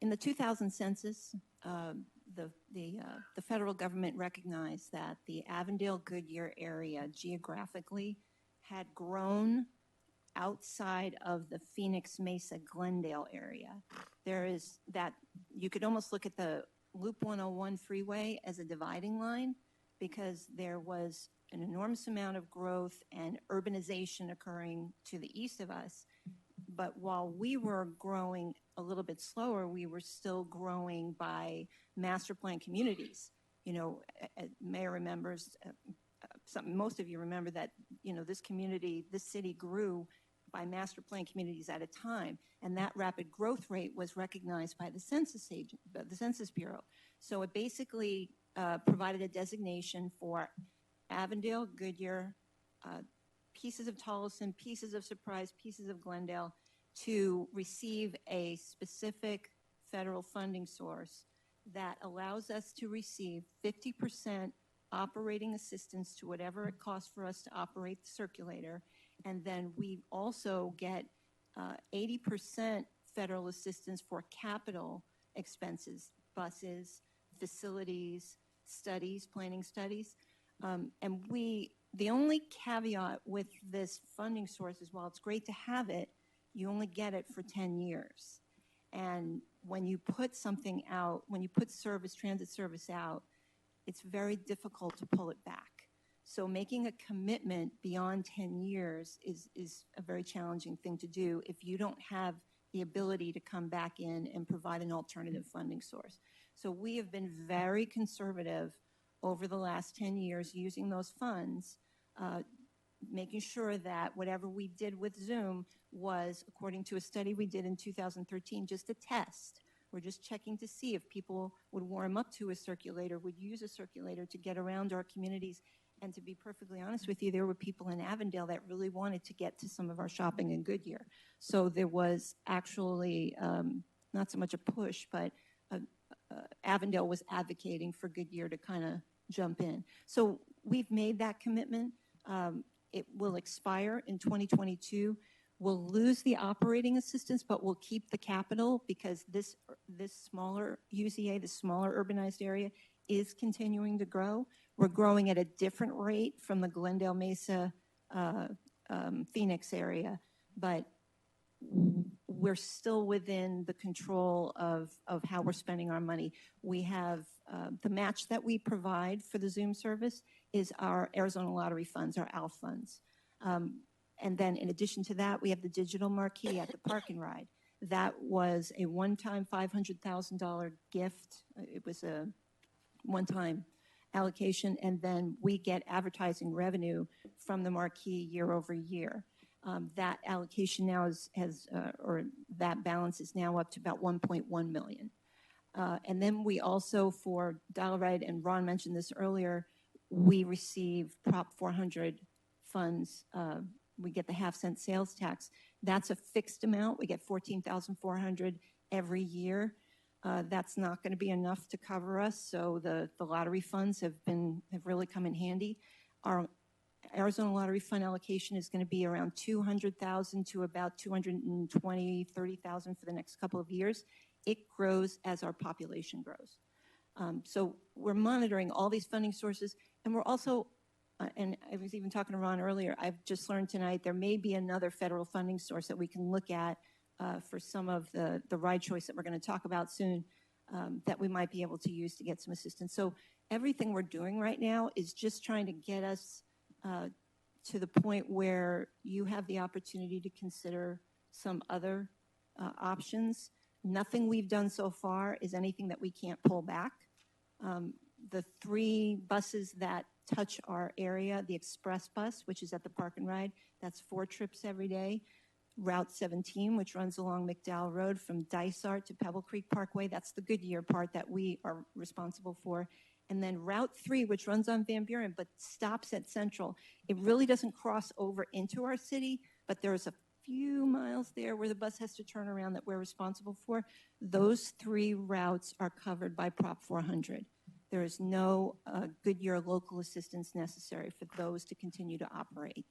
in the 2000 census, the federal government recognized that the Avondale-Goodyear area geographically had grown outside of the Phoenix-Mesa-Glendale area. There is that, you could almost look at the Loop 101 freeway as a dividing line because there was an enormous amount of growth and urbanization occurring to the east of us. But while we were growing a little bit slower, we were still growing by master plan communities. Mayor remembers, most of you remember that, this city grew by master plan communities at a time. And that rapid growth rate was recognized by the Census Bureau. So it basically provided a designation for Avondale, Goodyear, pieces of Tolleson, pieces of Surprise, pieces of Glendale to receive a specific federal funding source that allows us to receive 50% operating assistance to whatever it costs for us to operate the circulator. And then we also get 80% federal assistance for capital expenses, buses, facilities, studies, planning studies. And the only caveat with this funding source is while it's great to have it, you only get it for 10 years. And when you put something out, when you put transit service out, it's very difficult to pull it back. So making a commitment beyond 10 years is a very challenging thing to do if you don't have the ability to come back in and provide an alternative funding source. So we have been very conservative over the last 10 years using those funds, making sure that whatever we did with Zoom was, according to a study we did in 2013, just a test. We're just checking to see if people would warm up to a circulator, would use a circulator to get around our communities. And to be perfectly honest with you, there were people in Avondale that really wanted to get to some of our shopping in Goodyear. So there was actually not so much a push, but Avondale was advocating for Goodyear to kind of jump in. So we've made that commitment. It will expire in 2022. We'll lose the operating assistance, but we'll keep the capital because this smaller UZA, the smaller urbanized area, is continuing to grow. We're growing at a different rate from the Glendale Mesa, Phoenix area, but we're still within the control of how we're spending our money. We have the match that we provide for the Zoom service is our Arizona Lottery funds, our ALF funds. And then in addition to that, we have the digital marquee at the Park and Ride. That was a one-time $500,000 gift. It was a one-time allocation, and then we get advertising revenue from the marquee year over year. That allocation now or that balance is now up to about 1.1 million. And then we also, for Dial Ride, and Ron mentioned this earlier, we receive Prop 400 funds. We get the half-cent sales tax. That's a fixed amount. We get $14,400 every year. That's not going to be enough to cover us, so the lottery funds have really come in handy. Our Arizona Lottery Fund allocation is going to be around 200,000 to about 220, 30,000 for the next couple of years. It grows as our population grows. So we're monitoring all these funding sources, and we're also, and I was even talking to Ron earlier, I've just learned tonight there may be another federal funding source that we can look at for some of the ride choice that we're going to talk about soon that we might be able to use to get some assistance. So everything we're doing right now is just trying to get us to the point where you have the opportunity to consider some other options. Nothing we've done so far is anything that we can't pull back. The 3 buses that touch our area, the express bus, which is at the Park and Ride, that's 4 trips every day. Route 17, which runs along McDowell Road from Dysart to Pebble Creek Parkway, that's the Goodyear part that we are responsible for. And then Route 3, which runs on Van Buren but stops at Central. It really doesn't cross over into our city, but there's a few miles there where the bus has to turn around that we're responsible for. Those 3 routes are covered by Prop 400. There is no Goodyear local assistance necessary for those to continue to operate.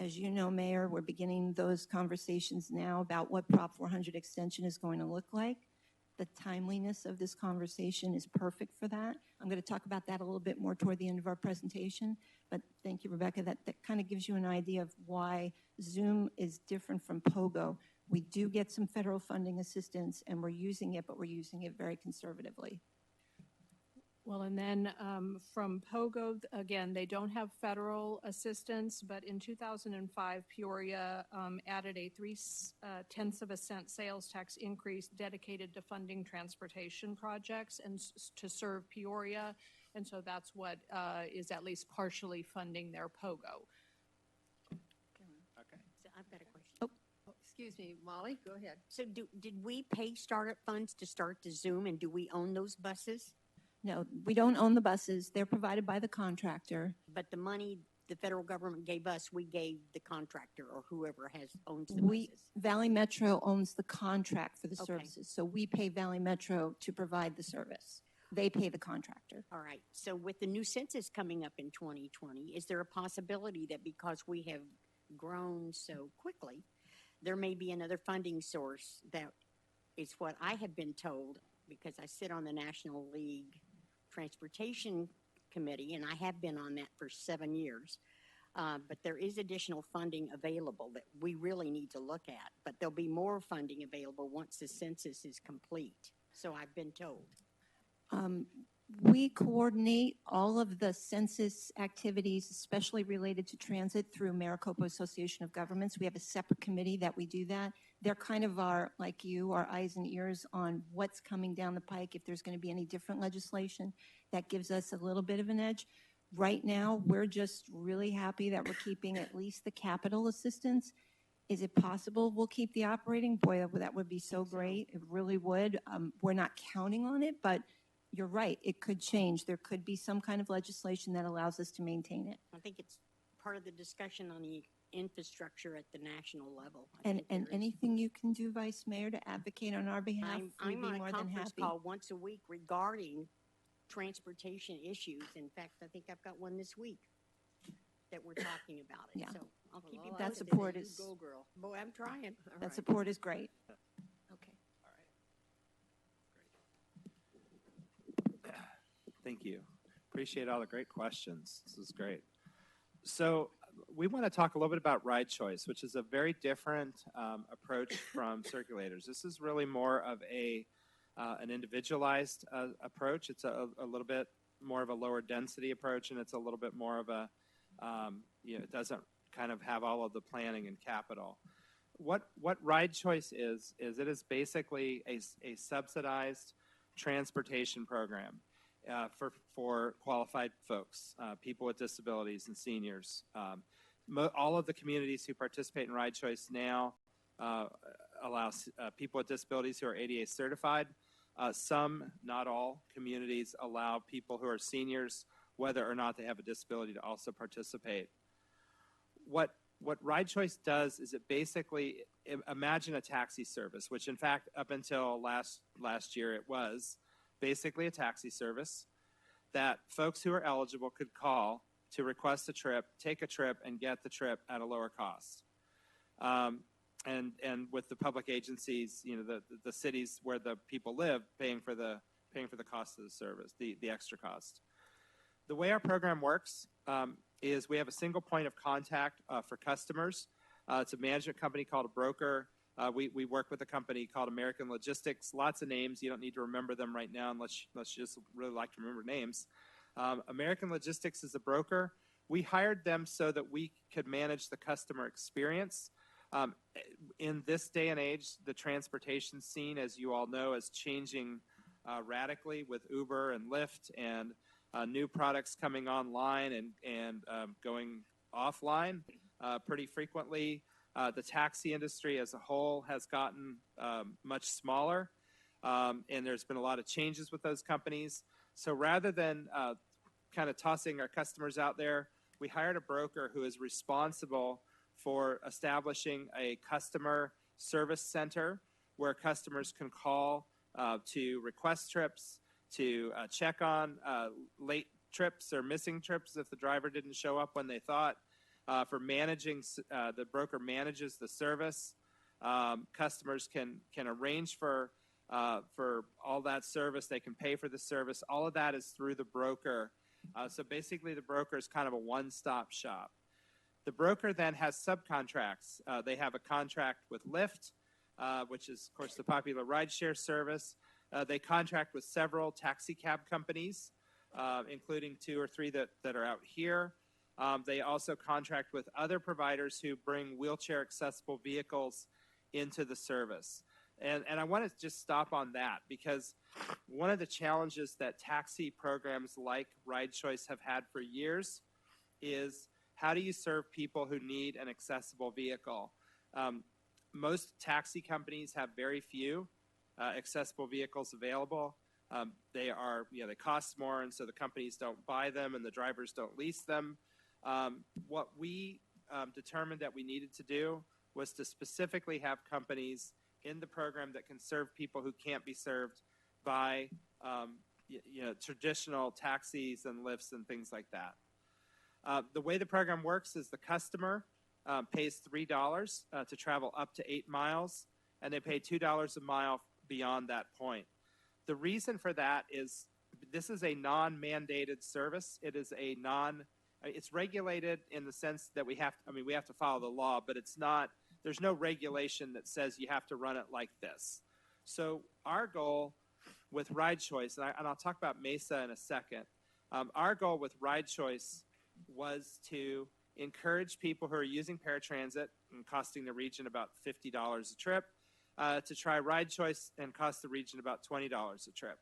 As you know, Mayor, we're beginning those conversations now about what Prop 400 extension is going to look like. The timeliness of this conversation is perfect for that. I'm going to talk about that a little bit more toward the end of our presentation, but thank you, Rebecca. That kind of gives you an idea of why Zoom is different from POGO. We do get some federal funding assistance, and we're using it, but we're using it very conservatively. Well, and then from POGO, again, they don't have federal assistance, but in 2005, Peoria added a 0.3 cent sales tax increase dedicated to funding transportation projects and to serve Peoria. And so that's what is at least partially funding their POGO. Okay. So I've got a question. Oh. Excuse me, Molly, go ahead. So did we pay startup funds to start the Zoom, and do we own those buses? No, we don't own the buses. They're provided by the contractor. But the money the federal government gave us, we gave the contractor or whoever owns the We, buses. Valley Metro owns the contract for the Okay. services, so we pay Valley Metro to provide the service. They pay the contractor. All right. So with the new census coming up in 2020, is there a possibility that because we have grown so quickly, there may be another funding source? That is what I have been told, because I sit on the National League Transportation Committee, and I have been on that for 7 years. But there is additional funding available that we really need to look at. But there'll be more funding available once the census is complete. So I've been told. We coordinate all of the census activities, especially related to transit, through Maricopa Association of Governments. We have a separate committee that we do that. They're kind of our, like you, our eyes and ears on what's coming down the pike, if there's going to be any different legislation. That gives us a little bit of an edge. Right now, we're just really happy that we're keeping at least the capital assistance. Is it possible we'll keep the operating? Boy, that would be so great. It really would. We're not counting on it, but you're right. It could change. There could be some kind of legislation that allows us to maintain it. I think it's part of the discussion on the infrastructure at the national level. And anything you can do, Vice Mayor, to advocate on our behalf, we'd I'm be on more a than conference happy. call once a week regarding transportation issues. In fact, I think I've got one this week that we're talking about it. Yeah. So I'll keep you All I That can posted. say support you is- Go, girl. Boy, I'm trying. All That right. support is great. Okay. Thank you. Appreciate all the great questions. This is great. So we want to talk a little bit about ride choice, which is a very different approach from circulators. This is really more of an individualized approach. It's a little bit more of a lower density approach, and it's a little bit more of a, it doesn't kind of have all of the planning and capital. What ride choice is it is basically a subsidized transportation program for qualified folks, people with disabilities and seniors. All of the communities who participate in ride choice now allow people with disabilities who are ADA certified. Some, not all, communities allow people who are seniors, whether or not they have a disability, to also participate. What Ride Choice does is it basically, imagine a taxi service, which in fact, up until last year, it was basically a taxi service that folks who are eligible could call to request a trip, take a trip, and get the trip at a lower cost. And with the public agencies, the cities where the people live, paying for the cost of the service, the extra cost. The way our program works is we have a single point of contact for customers. It's a management company called a broker. We work with a company called American Logistics. Lots of names. You don't need to remember them right now unless you just really like to remember names. American Logistics is a broker. We hired them so that we could manage the customer experience. In this day and age, the transportation scene, as you all know, is changing radically with Uber and Lyft and new products coming online and going offline pretty frequently. The taxi industry as a whole has gotten much smaller, and there's been a lot of changes with those companies. So rather than kind of tossing our customers out there, we hired a broker who is responsible for establishing a customer service center where customers can call to request trips, to check on late trips or missing trips if the driver didn't show up when they thought. For managing, the broker manages the service. Customers can arrange for all that service. They can pay for the service. All of that is through the broker. So basically, the broker is kind of a one-stop shop. The broker then has subcontracts. They have a contract with Lyft, which is, of course, the popular rideshare service. They contract with several taxi cab companies, including 2 or 3 that are out here. They also contract with other providers who bring wheelchair-accessible vehicles into the service. And I want to just stop on that because one of the challenges that taxi programs like Ride Choice have had for years is how do you serve people who need an accessible vehicle? Most taxi companies have very few accessible vehicles available. They cost more, and so the companies don't buy them and the drivers don't lease them. What we determined that we needed to do was to specifically have companies in the program that can serve people who can't be served by traditional taxis and Lyfts and things like that. The way the program works is the customer pays $3 to travel up to 8 miles, and they pay $2 a mile beyond that point. The reason for that is this is a non-mandated service. It is it's regulated in the sense that we have to follow the law, but there's no regulation that says you have to run it like this. So our goal with Ride Choice, and I'll talk about Mesa in a second. Our goal with Ride Choice was to encourage people who are using paratransit and costing the region about $50 a trip to try Ride Choice and cost the region about $20 a trip.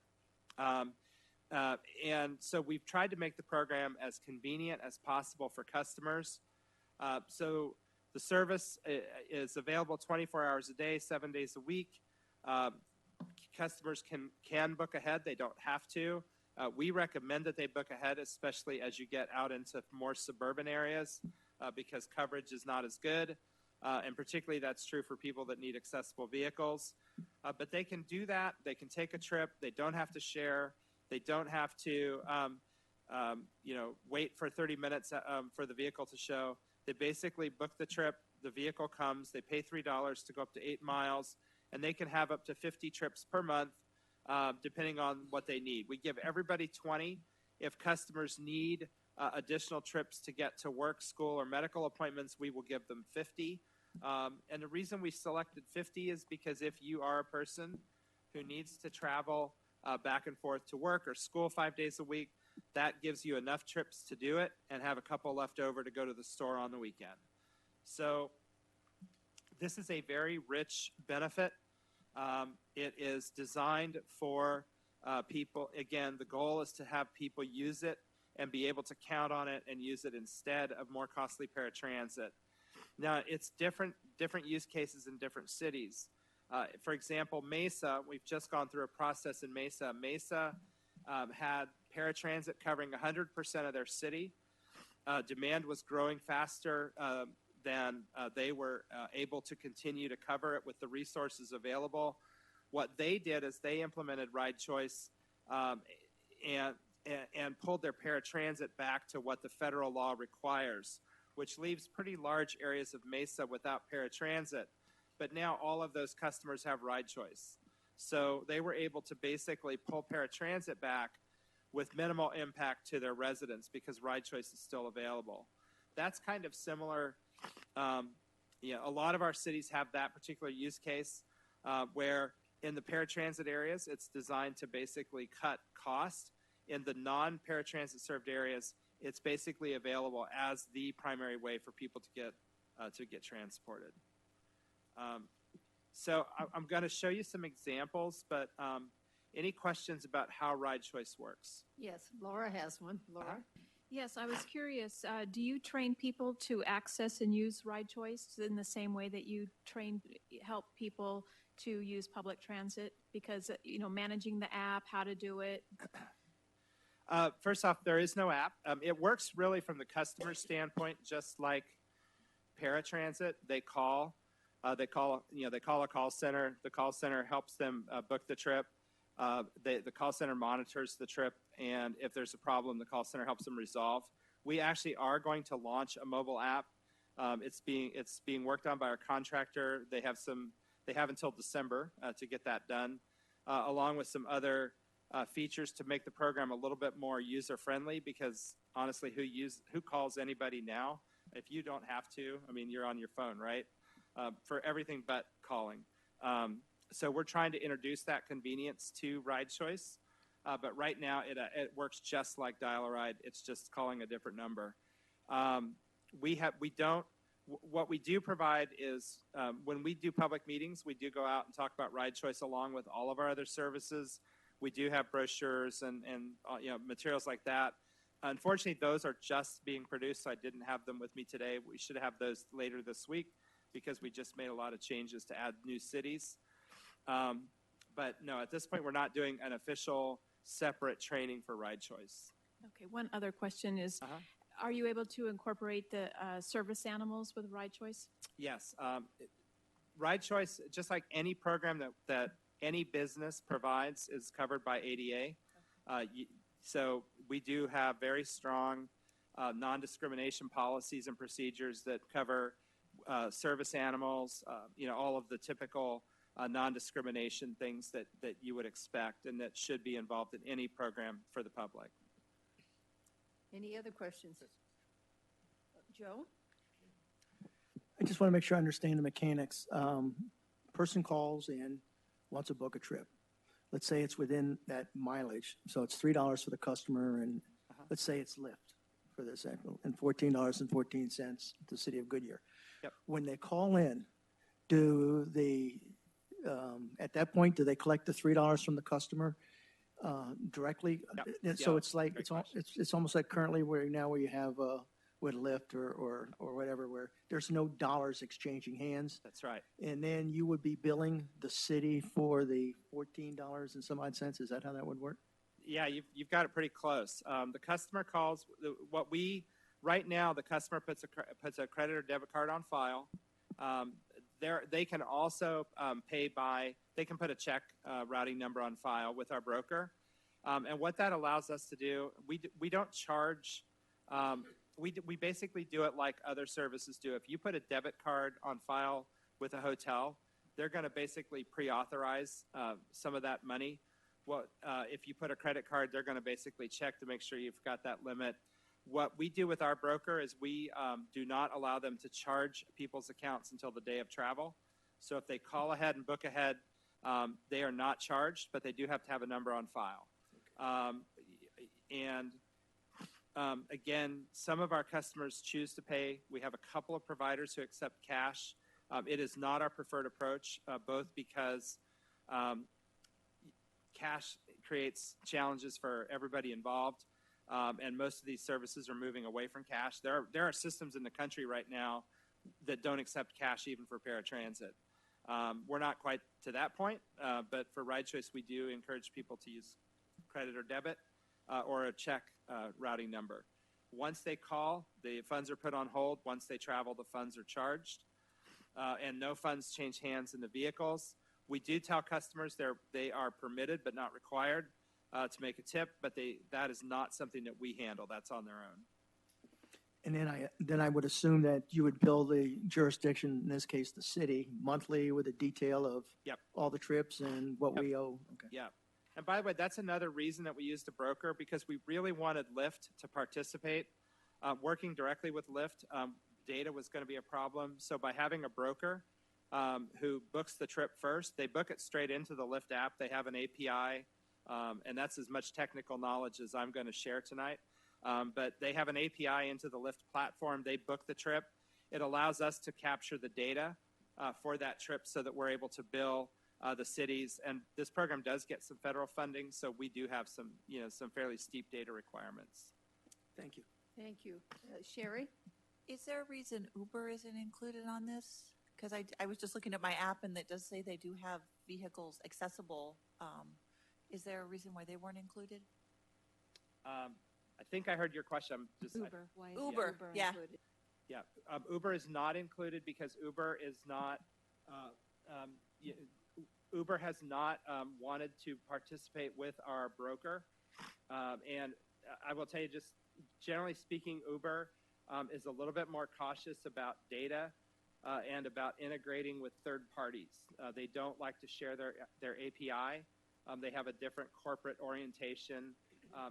And so we've tried to make the program as convenient as possible for customers. So the service is available 24 hours a day, 7 days a week. Customers can book ahead. They don't have to. We recommend that they book ahead, especially as you get out into more suburban areas because coverage is not as good. And particularly that's true for people that need accessible vehicles. But they can do that. They can take a trip. They don't have to share. They don't have to wait for 30 minutes for the vehicle to show. They basically book the trip. The vehicle comes. They pay $3 to go up to 8 miles. And they can have up to 50 trips per month, depending on what they need. We give everybody 20. If customers need additional trips to get to work, school, or medical appointments, we will give them 50. And the reason we selected 50 is because if you are a person who needs to travel back and forth to work or school 5 days a week, that gives you enough trips to do it and have a couple left over to go to the store on the weekend. So this is a very rich benefit. It is designed for people. Again, the goal is to have people use it and be able to count on it and use it instead of more costly paratransit. Now, it's different use cases in different cities. For example, Mesa, we've just gone through a process in Mesa. Mesa had paratransit covering 100% of their city. Demand was growing faster than they were able to continue to cover it with the resources available. What they did is they implemented Ride Choice and pulled their paratransit back to what the federal law requires, which leaves pretty large areas of Mesa without paratransit. But now all of those customers have Ride Choice. So they were able to basically pull paratransit back with minimal impact to their residents because Ride Choice is still available. That's kind of similar. A lot of our cities have that particular use case where in the paratransit areas, it's designed to basically cut cost. In the non-paratransit served areas, it's basically available as the primary way for people to get transported. So I'm going to show you some examples, but any questions about how Ride Choice works? Yes, Laura has one. Laura? Yes, I was curious. Do you train people to access and use Ride Choice in the same way that you help people to use public transit? Because, managing the app, how to do it. First off, there is no app. It works really from the customer standpoint, just like paratransit. They call a call center. The call center helps them book the trip. The call center monitors the trip, and if there's a problem, the call center helps them resolve. We actually are going to launch a mobile app. It's being worked on by our contractor. They have until December to get that done, along with some other features to make the program a little bit more user friendly. Because honestly, who calls anybody now? If you don't have to, you're on your phone, right? For everything but calling. So we're trying to introduce that convenience to Ride Choice, but right now it works just like Dial-A-Ride. It's just calling a different number. What we do provide is when we do public meetings, we do go out and talk about Ride Choice along with all of our other services. We do have brochures and materials like that. Unfortunately, those are just being produced, so I didn't have them with me today. We should have those later this week because we just made a lot of changes to add new cities. But no, at this point, we're not doing an official separate training for Ride Choice. Okay, one other question is, are you able to incorporate the service animals with Ride Choice? Yes. Ride Choice, just like any program that any business provides, is covered by ADA. So we do have very strong non-discrimination policies and procedures that cover service animals, all of the typical non-discrimination things that you would expect and that should be involved in any program for the public. Any other questions? Joe? I just want to make sure I understand the mechanics. Person calls in, wants to book a trip. let's say it's within that mileage, so it's $3 for the customer, and Uh-huh. let's say it's Lyft, for this example, and $14.14 to the city of Goodyear. Yep. When they call in, do at that point, do they collect the $3 from the customer directly? Yep. And so Yeah, it's like, great question. it's almost like currently where you have with Lyft or whatever, where there's no dollars exchanging hands. That's right. And then you would be billing the city for the $14 and some odd cents. Is that how that would work? Yeah, you've got it pretty close. The customer calls, right now, the customer puts a credit or debit card on file. They can also they can put a check routing number on file with our broker. And what that allows us to do, we don't charge, we basically do it like other services do. If you put a debit card on file with a hotel, they're going to basically pre-authorize some of that money. If you put a credit card, they're going to basically check to make sure you've got that limit. What we do with our broker is we do not allow them to charge people's accounts until the day of travel. So if they call ahead and book ahead, they are not charged, but they do have to have a number on file. Again, some of our customers choose to pay. We have a couple of providers who accept cash. It is not our preferred approach, both because cash creates challenges for everybody involved. And most of these services are moving away from cash. There are systems in the country right now that don't accept cash even for paratransit. We're not quite to that point, but for Ride Choice, we do encourage people to use credit or debit or a check routing number. Once they call, the funds are put on hold. Once they travel, the funds are charged. And no funds change hands in the vehicles. We do tell customers they are permitted but not required to make a tip, but that is not something that we handle. That's on their own. And then I would assume that you would bill the jurisdiction, in this case, the city, monthly with a detail of Yep. all the trips and what we owe. Okay. Yeah. And by the way, that's another reason that we used a broker, because we really wanted Lyft to participate. Working directly with Lyft, data was going to be a problem. So by having a broker who books the trip first, they book it straight into the Lyft app. They have an API, and that's as much technical knowledge as I'm going to share tonight. But they have an API into the Lyft platform. They book the trip. It allows us to capture the data for that trip so that we're able to bill the cities. And this program does get some federal funding, so we do have some fairly steep data requirements. Thank you. Thank you. Sherry? Is there a reason Uber isn't included on this? Because I was just looking at my app and it does say they do have vehicles accessible. Is there a reason why they weren't included? I think I heard your question. Uber, why is Uber, yeah. included? Yeah, Uber is not included because Uber is not. Uber has not wanted to participate with our broker, and I will tell you, just generally speaking, Uber is a little bit more cautious about data and about integrating with third parties. They don't like to share their API. They have a different corporate orientation.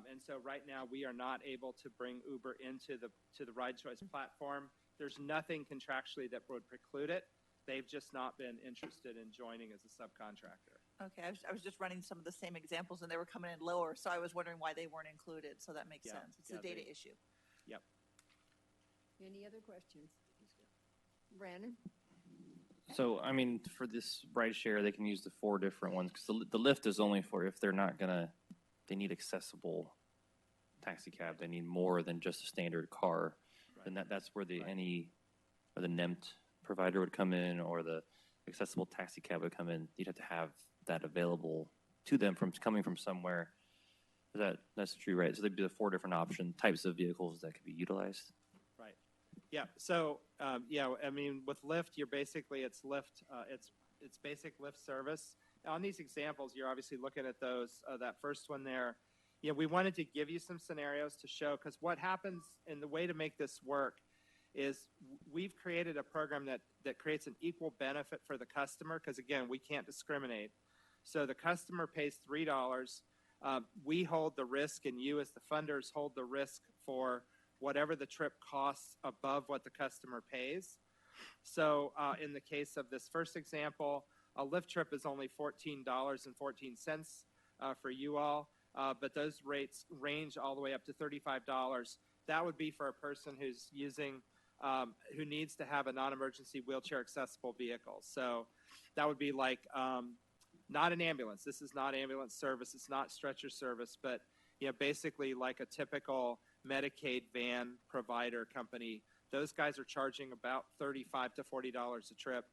And so right now we are not able to bring Uber into the Ride Choice platform. There's nothing contractually that would preclude it. They've just not been interested in joining as a subcontractor. Okay, I was just running some of the same examples and they were coming in lower, so I was wondering why they weren't included. So that makes sense. It's a data issue. Yep. Any other questions? Brandon? So, I mean, for this ride share, they can use the 4 different ones, because the Lyft is only for if they're not they need accessible taxi cab. They need more than just a standard car. Right. Then that's where the NEMT provider would come in, or the accessible taxi cab would come in. You'd have to have that available to them coming from somewhere. That's true, right? So there'd be the 4 different types of vehicles that could be utilized. Right. Yeah. So I mean, with Lyft, it's Lyft. It's basic Lyft service. On these examples, you're obviously looking at those. That first one there. We wanted to give you some scenarios to show, because what happens, and the way to make this work is we've created a program that creates an equal benefit for the customer, because again, we can't discriminate. So the customer pays $3. We hold the risk, and you as the funders hold the risk for whatever the trip costs above what the customer pays. So in the case of this first example, a Lyft trip is only $14.14. for you all, but those rates range all the way up to $35. That would be for a person who's using, who needs to have a non-emergency wheelchair accessible vehicle. So that would be like not an ambulance. This is not ambulance service. It's not stretcher service, but basically like a typical Medicaid van provider company. Those guys are charging about $35 to $40 a trip.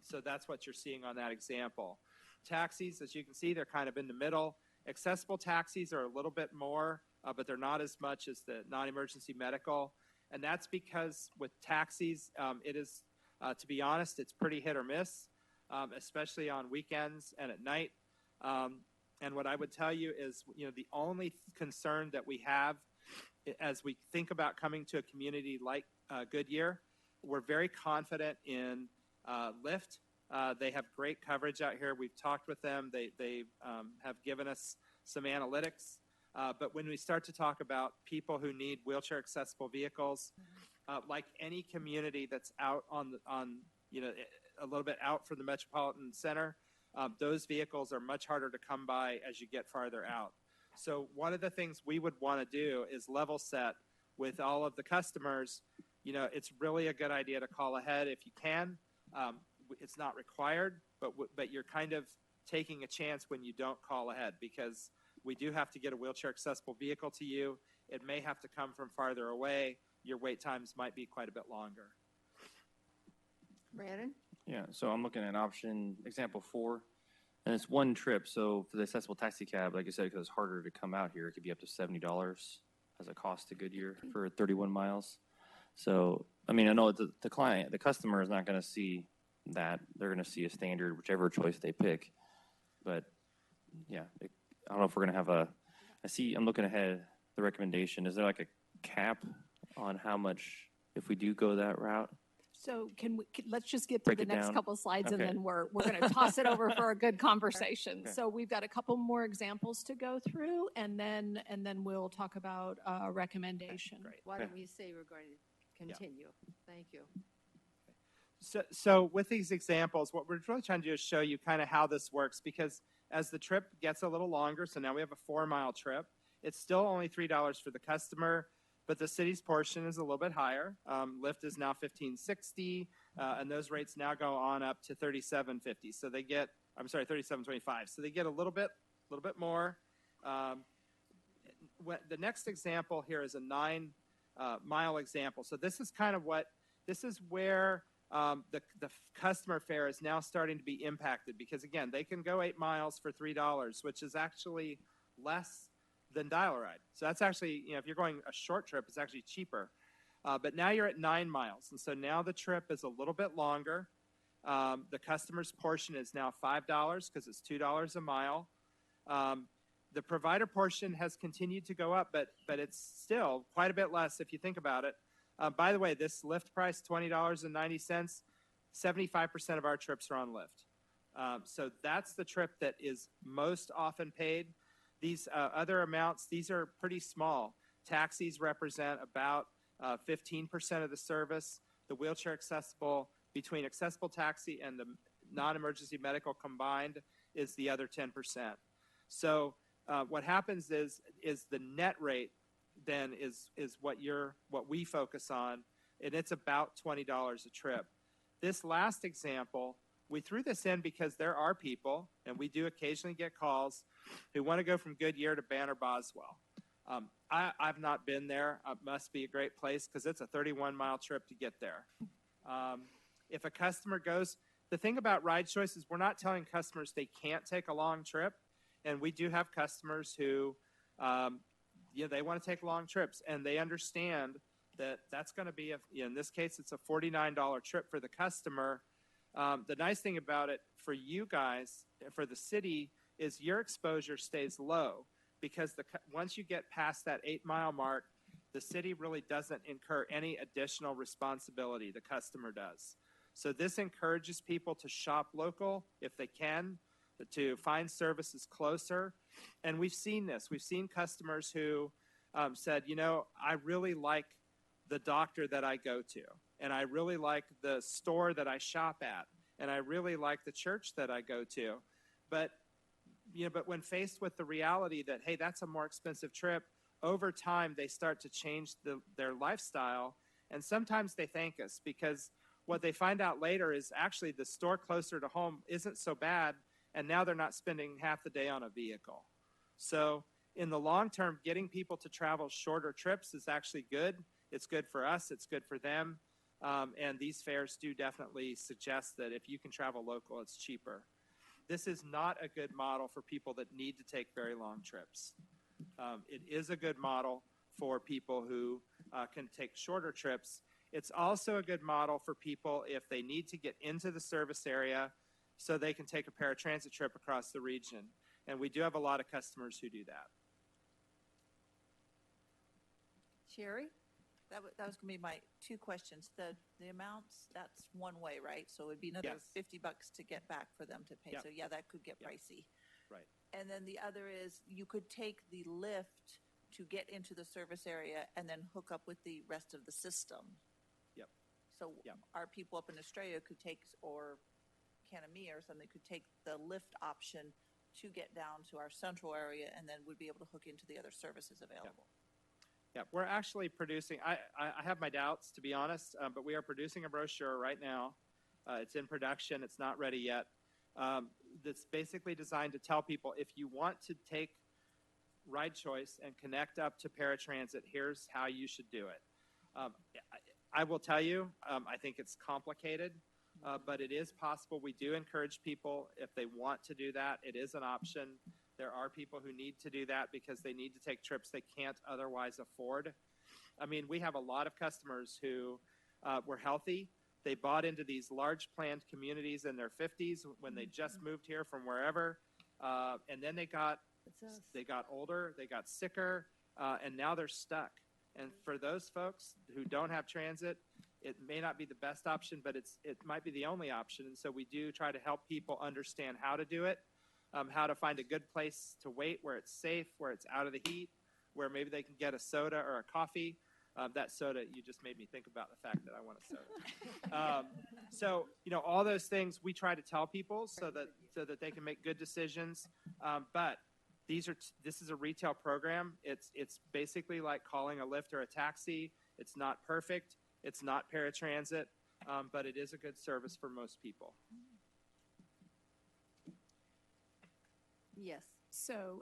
So that's what you're seeing on that example. Taxis, as you can see, they're kind of in the middle. Accessible taxis are a little bit more, but they're not as much as the non-emergency medical. And that's because with taxis, it is, to be honest, it's pretty hit or miss, especially on weekends and at night. And what I would tell you is, the only concern that we have as we think about coming to a community like Goodyear, we're very confident in Lyft. They have great coverage out here. We've talked with them. They have given us some analytics. But when we start to talk about people who need wheelchair accessible vehicles, like any community that's out on a little bit out from the metropolitan center, those vehicles are much harder to come by as you get farther out. So one of the things we would want to do is level set with all of the customers. It's really a good idea to call ahead if you can. It's not required, but you're kind of taking a chance when you don't call ahead, because we do have to get a wheelchair accessible vehicle to you. It may have to come from farther away. Your wait times might be quite a bit longer. Brandon? Yeah, so I'm looking at option example 4, and it's one trip. So for the accessible taxi cab, like I said, because it's harder to come out here, it could be up to $70 as a cost to Goodyear for 31 miles. So, I mean, I know the client, the customer is not going to see that. They're going to see a standard, whichever choice they pick. But, yeah, I don't know if we're going to have I'm looking ahead, the recommendation. Is there like a cap on how much, if we do go that route? So let's just get through Break the it next down. couple slides and Okay. then we're going to toss it over for a good conversation. Okay. So we've got a couple more examples to go through, and then we'll talk about a recommendation. Great. Why don't we say we're going to continue? Thank you. So with these examples, what we're really trying to do is show you kind of how this works, because as the trip gets a little longer, so now we have a 4-mile trip, it's still only $3 for the customer, but the city's portion is a little bit higher. Lyft is now $15.60, and those rates now go on up to $37.50. So they get, $37.25. So they get a little bit more. The next example here is a 9-mile example. So this is kind of where the customer fare is now starting to be impacted, because again, they can go 8 miles for $3, which is actually less than dial-a-ride. So that's actually, if you're going a short trip, it's actually cheaper. But now you're at 9 miles, and so now the trip is a little bit longer. The customer's portion is now $5 because it's $2 a mile. The provider portion has continued to go up, but it's still quite a bit less if you think about it. By the way, this Lyft price, $20.90, 75% of our trips are on Lyft. So that's the trip that is most often paid. These other amounts, these are pretty small. Taxis represent about 15% of the service. The wheelchair accessible, between accessible taxi and the non-emergency medical combined, is the other 10%. So what happens is the net rate then is what we focus on, and it's about $20 a trip. This last example, we threw this in because there are people, and we do occasionally get calls, who want to go from Goodyear to Banner Boswell. I've not been there. It must be a great place because it's a 31-mile trip to get there. If a customer goes, the thing about ride choice is we're not telling customers they can't take a long trip, and we do have customers who, they want to take long trips, and they understand that that's going to be, in this case, it's a $49 trip for the customer. The nice thing about it for you guys, for the city, is your exposure stays low, because once you get past that 8-mile mark, the city really doesn't incur any additional responsibility. The customer does. So this encourages people to shop local if they can, to find services closer. And we've seen this. We've seen customers who said, I really like the doctor that I go to, and I really like the store that I shop at, and I really like the church that I go to. But, but when faced with the reality that, hey, that's a more expensive trip, over time they start to change their lifestyle, and sometimes they thank us because what they find out later is actually the store closer to home isn't so bad, and now they're not spending half the day on a vehicle. So in the long term, getting people to travel shorter trips is actually good. It's good for us, it's good for them, and these fares do definitely suggest that if you can travel local, it's cheaper. This is not a good model for people that need to take very long trips. It is a good model for people who can take shorter trips. It's also a good model for people if they need to get into the service area so they can take a paratransit trip across the region. And we do have a lot of customers who do that. Sherry? That was going to be my two questions. The amounts, that's one way, right? So it would be another Yes. $50 to get back for them to pay. Yep. So yeah, that could get Yep. pricey. Right. And then the other is you could take the lift to get into the service area and then hook up with the rest of the system. Yep. So Yep. our people up in Australia could take, or Canamia or something, could take the lift option to get down to our central area and then would be able to hook into the other services available. Yeah, we're actually producing, I have my doubts, to be honest, but we are producing a brochure right now. It's in production. It's not ready yet. That's basically designed to tell people if you want to take ride choice and connect up to paratransit, here's how you should do it. I will tell you, I think it's complicated, but it is possible. We do encourage people, if they want to do that, it is an option. There are people who need to do that because they need to take trips they can't otherwise afford. I mean, we have a lot of customers who were healthy. They bought into these large planned communities in their 50s when they just moved here from wherever, and then they got older, they got sicker, and now they're stuck. And for those folks who don't have transit, it may not be the best option, but it might be the only option. And so we do try to help people understand how to do it, how to find a good place to wait where it's safe, where it's out of the heat, where maybe they can get a soda or a coffee. That soda, you just made me think about the fact that I want a soda. So, all those things we try to tell people so that they can make good decisions. But this is a retail program. It's basically like calling a Lyft or a taxi. It's not perfect. It's not paratransit, but it is a good service for most people. Yes. So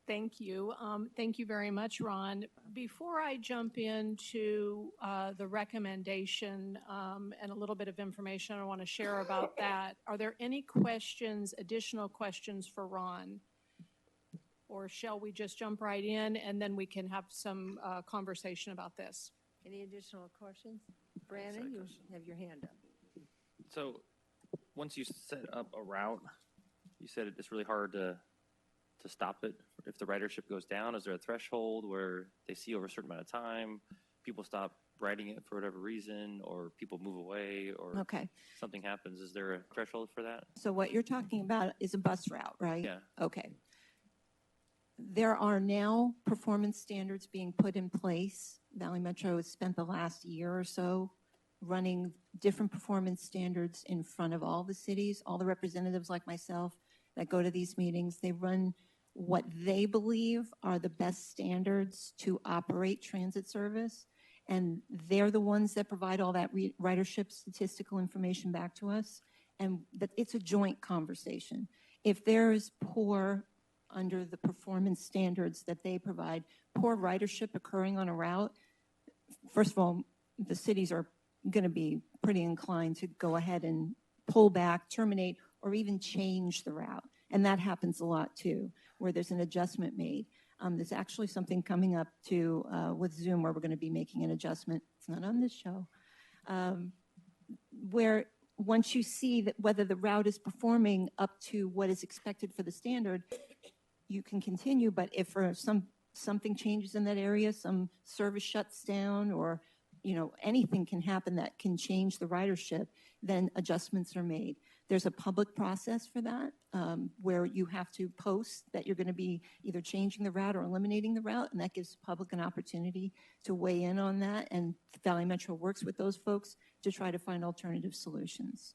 thank you. Thank you very much, Ron. Before I jump into the recommendation and a little bit of information I want to share about that, are there any questions, additional questions for Ron? Or shall we just jump right in and then we can have some conversation about this? Any additional questions? Brandon, you have your hand up. So once you set up a route, you said it's really hard to stop it if the ridership goes down. Is there a threshold where they see over a certain amount of time, people stop riding it for whatever reason, or people move away, or Okay. something happens? Is there a threshold for that? So what you're talking about is a bus route, right? Yeah. Okay. There are now performance standards being put in place. Valley Metro has spent the last year or so running different performance standards in front of all the cities, all the representatives like myself that go to these meetings. They run what they believe are the best standards to operate transit service. And they're the ones that provide all that ridership statistical information back to us. And that it's a joint conversation. If there is poor, under the performance standards that they provide, poor ridership occurring on a route, first of all, the cities are going to be pretty inclined to go ahead and pull back, terminate, or even change the route. And that happens a lot too, where there's an adjustment made. There's actually something coming up too with Zoom where we're going to be making an adjustment. It's not on this show. Where once you see that whether the route is performing up to what is expected for the standard, you can continue. But if for something changes in that area, some service shuts down, or anything can happen that can change the ridership, then adjustments are made. There's a public process for that where you have to post that you're going to be either changing the route or eliminating the route, and that gives the public an opportunity to weigh in on that, and Valley Metro works with those folks to try to find alternative solutions.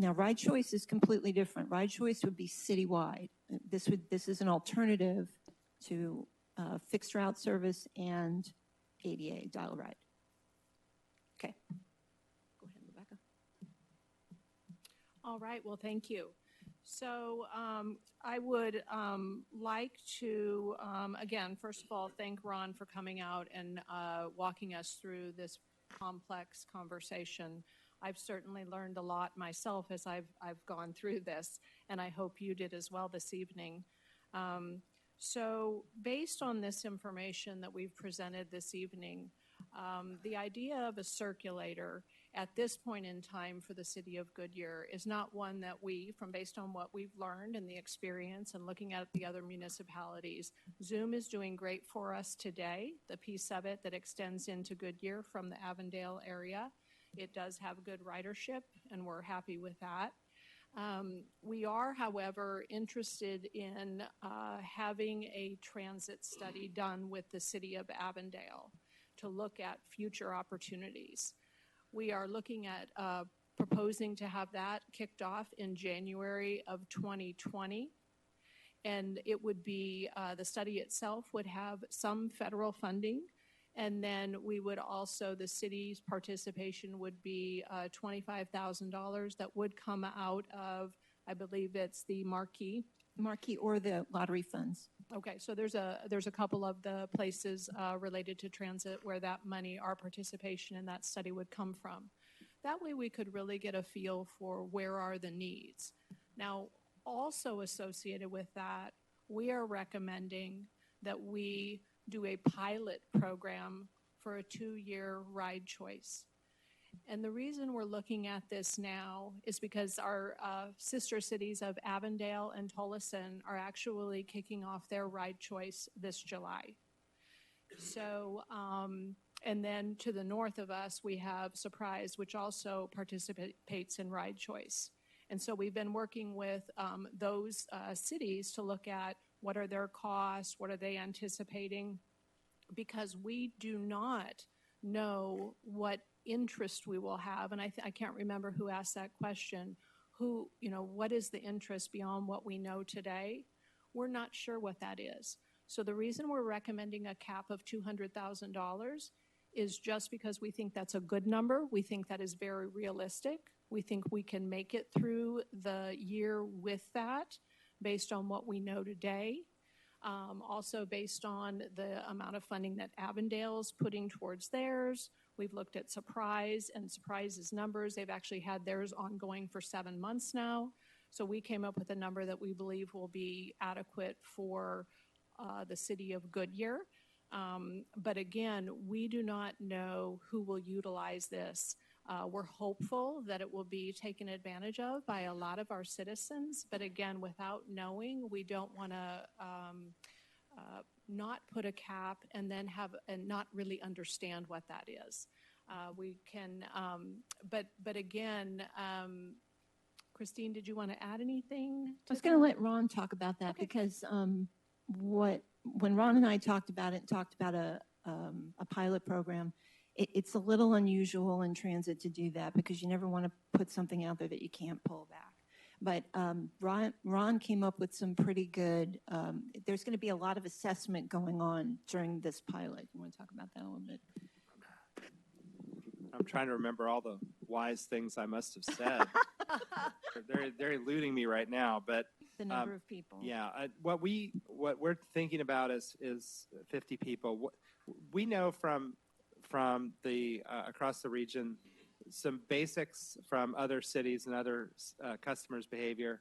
Now, ride choice is completely different. Ride choice would be citywide. This is an alternative to fixed route service and ADA dial ride. Okay. Go ahead, Rebecca. All right, well, thank you. So I would like to, again, first of all, thank Ron for coming out and walking us through this complex conversation. I've certainly learned a lot myself as I've gone through this, and I hope you did as well this evening. So based on this information that we've presented this evening, the idea of a circulator at this point in time for the city of Goodyear is not one that we, based on what we've learned and the experience and looking at the other municipalities, Zoom is doing great for us today, the piece of it that extends into Goodyear from the Avondale area. It does have good ridership, and we're happy with that. We are, however, interested in having a transit study done with the city of Avondale to look at future opportunities. We are looking at proposing to have that kicked off in January of 2020. And it would be, the study itself would have some federal funding. And then we would also, the city's participation would be $25,000 that would come out of, I believe it's the Marquee or the lottery funds. Okay, so there's a couple of the places related to transit where that money, our participation in that study would come from. That way we could really get a feel for where are the needs. Now, also associated with that, we are recommending that we do a pilot program for a 2-year ride choice. And the reason we're looking at this now is because our sister cities of Avondale and Tolleson are actually kicking off their ride choice this July. So, and then to the north of us, we have Surprise, which also participates in ride choice. And so we've been working with those cities to look at what are their costs, what are they anticipating, because we do not know what interest we will have. And I can't remember who asked that question. What is the interest beyond what we know today? We're not sure what that is. So the reason we're recommending a cap of $200,000 is just because we think that's a good number. We think that is very realistic. We think we can make it through the year with that based on what we know today. Also based on the amount of funding that Avondale's putting towards theirs. We've looked at Surprise and Surprise's numbers. They've actually had theirs ongoing for 7 months now. So we came up with a number that we believe will be adequate for the city of Goodyear. But again, we do not know who will utilize this. We're hopeful that it will be taken advantage of by a lot of our citizens. But again, without knowing, we don't want to not put a cap and then not really understand what that is. We can, but again, Christine, did you want to add anything? I was going to let Ron talk about that because when Ron and I talked about a pilot program, it's a little unusual in transit to do that because you never want to put something out there that you can't pull back. But Ron came up with some pretty good, there's going to be a lot of assessment going on during this pilot. You want to talk about that a little bit? I'm trying to remember all the wise things I must have said. they're eluding me right now, but the number of people. Yeah, what we're thinking about is 50 people. We know from the across the region some basics from other cities and other customers' behavior.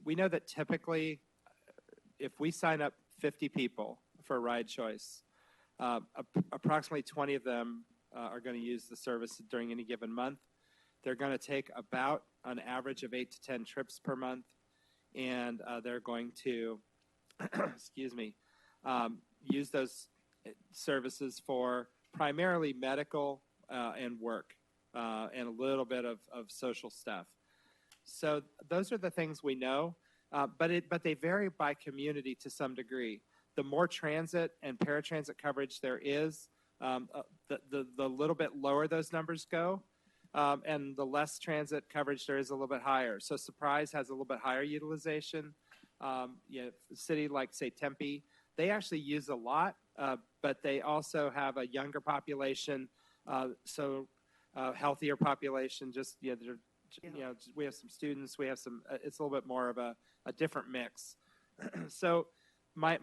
We know that typically, if we sign up 50 people for a ride choice, approximately 20 of them are going to use the service during any given month. They're going to take about an average of 8 to 10 trips per month, and they're going to, use those services for primarily medical and work and a little bit of social stuff. So those are the things we know, but they vary by community to some degree. The more transit and paratransit coverage there is, the little bit lower those numbers go. and the less transit coverage there is a little bit higher. So Surprise has a little bit higher utilization. A city like, say, Tempe, they actually use a lot, but they also have a younger population, healthier population. Just we have some students, we have some. It's a little bit more of a different mix. So my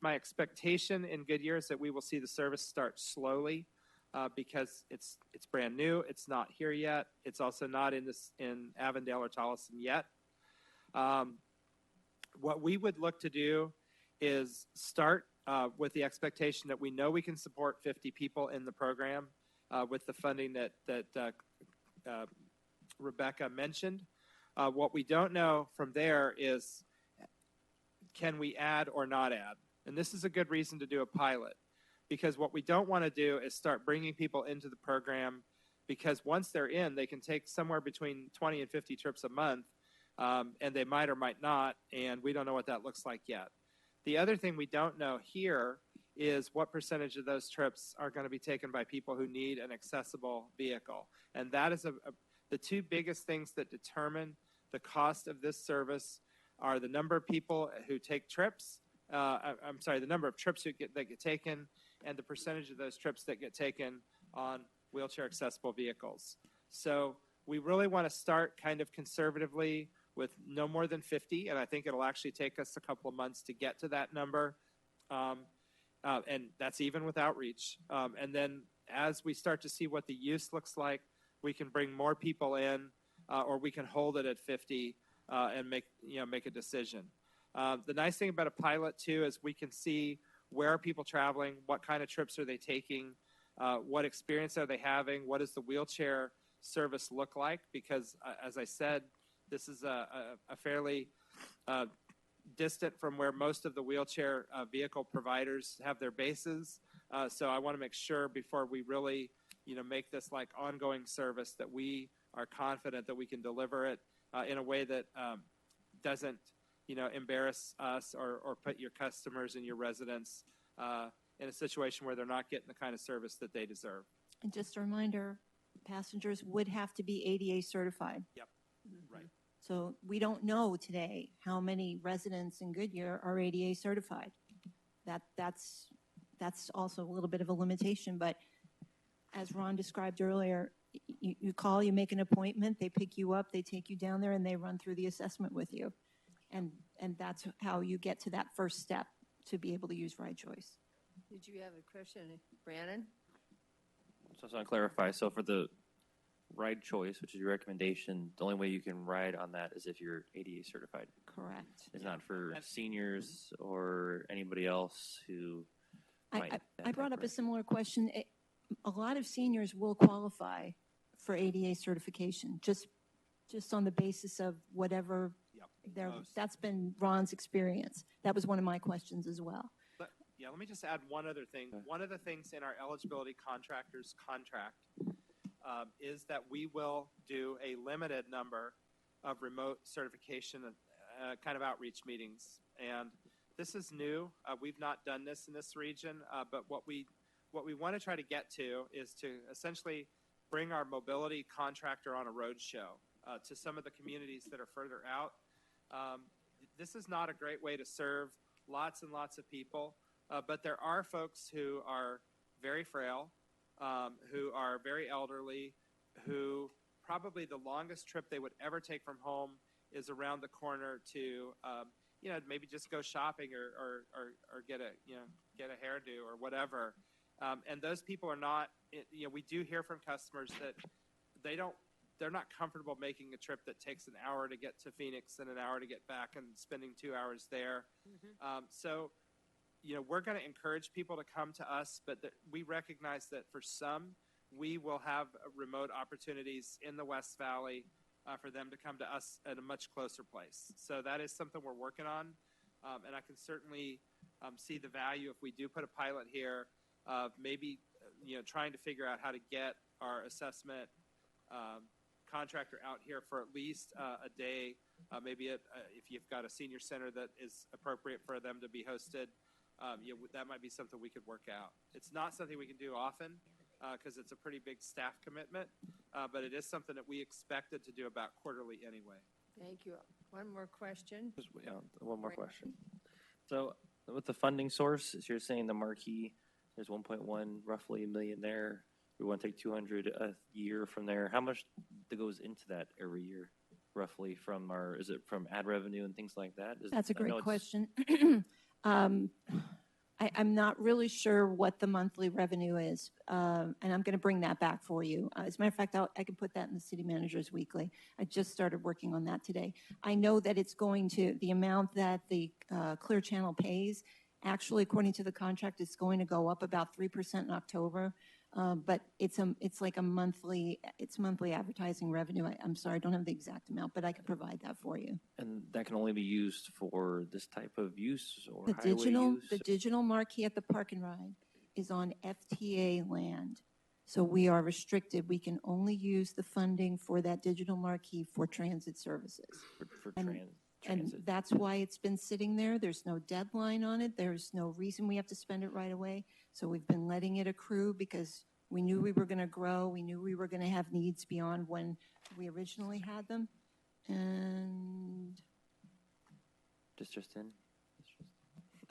expectation in Goodyear is that we will see the service start slowly. Because it's brand new, it's not here yet. It's also not in Avondale or Tolleson yet. What we would look to do is start with the expectation that we know we can support 50 people in the program with the funding that Rebecca mentioned. What we don't know from there is, can we add or not add? And this is a good reason to do a pilot. Because what we don't want to do is start bringing people into the program, because once they're in, they can take somewhere between 20 and 50 trips a month, and they might or might not, and we don't know what that looks like yet. The other thing we don't know here is what percentage of those trips are going to be taken by people who need an accessible vehicle. And that is the two biggest things that determine the cost of this service are the number of people who take trips, the number of trips that get taken, and the percentage of those trips that get taken on wheelchair accessible vehicles. So we really want to start kind of conservatively with no more than 50, and I think it'll actually take us a couple of months to get to that number, and that's even with outreach. And then as we start to see what the use looks like, we can bring more people in, or we can hold it at 50 and make a decision. The nice thing about a pilot too is we can see where are people traveling, what kind of trips are they taking, what experience are they having, what does the wheelchair service look like? Because as I said, this is a fairly distant from where most of the wheelchair vehicle providers have their bases. So I want to make sure before we really make this like ongoing service that we are confident that we can deliver it in a way that doesn't embarrass us or put your customers and your residents in a situation where they're not getting the kind of service that they deserve. And just a reminder, passengers would have to be ADA certified. Yep, right. So we don't know today how many residents in Goodyear are ADA certified. That's also a little bit of a limitation, but as Ron described earlier, you call, you make an appointment, they pick you up, they take you down there, and they run through the assessment with you. And that's how you get to that first step to be able to use Ride Choice. Did you have a question, Brandon? So I just want to clarify. So for the Ride Choice, which is your recommendation, the only way you can ride on that is if you're ADA certified. Correct. It's not for seniors or anybody else who might. I brought up a similar question. A lot of seniors will qualify for ADA certification just on the basis of whatever. That's been Ron's experience. That was one of my questions as well. Let me just add one other thing. One of the things in our eligibility contractor's contract is that we will do a limited number of remote certification kind of outreach meetings. And this is new. We've not done this in this region, but what we want to try to get to is to essentially bring our mobility contractor on a road show to some of the communities that are further out. This is not a great way to serve lots and lots of people, but there are folks who are very frail, who are very elderly, who probably the longest trip they would ever take from home is around the corner to, maybe just go shopping or get a hairdo or whatever. And those people are not, we do hear from customers that they're not comfortable making a trip that takes an hour to get to Phoenix and an hour to get back and spending 2 hours there. So we're going to encourage people to come to us, but we recognize that for some, we will have remote opportunities in the West Valley for them to come to us at a much closer place. So that is something we're working on, and I can certainly see the value if we do put a pilot here of maybe trying to figure out how to get our assessment contractor out here for at least a day, maybe if you've got a senior center that is appropriate for them to be hosted, that might be something we could work out. It's not something we can do often because it's a pretty big staff commitment, but it is something that we expected to do about quarterly anyway. Thank you. One more question. Just, one more question. So with the funding source, as you're saying the marquee, there's 1.1 roughly million there. We want to take 200 a year from there. How much that goes into that every year, roughly from our? Is it from ad revenue and things like that? That's a I know great it's- question. I'm not really sure what the monthly revenue is, and I'm going to bring that back for you. As a matter of fact, I can put that in the city manager's weekly. I just started working on that today. I know that it's going to, the amount that the Clear Channel pays, actually, according to the contract, it's going to go up about 3% in October. But it's like a monthly advertising revenue. I'm sorry, I don't have the exact amount, but I can provide that for you. And that can only be used for this type of use or highway use? The digital marquee at the Park and Ride is on FTA land. So we are restricted. We can only use the funding for that digital marquee for transit services. For And- transit. And that's why it's been sitting there. There's no deadline on it. There's no reason we have to spend it right away. So we've been letting it accrue because we knew we were going to grow. We knew we were going to have needs beyond when we originally had them. And, Just in?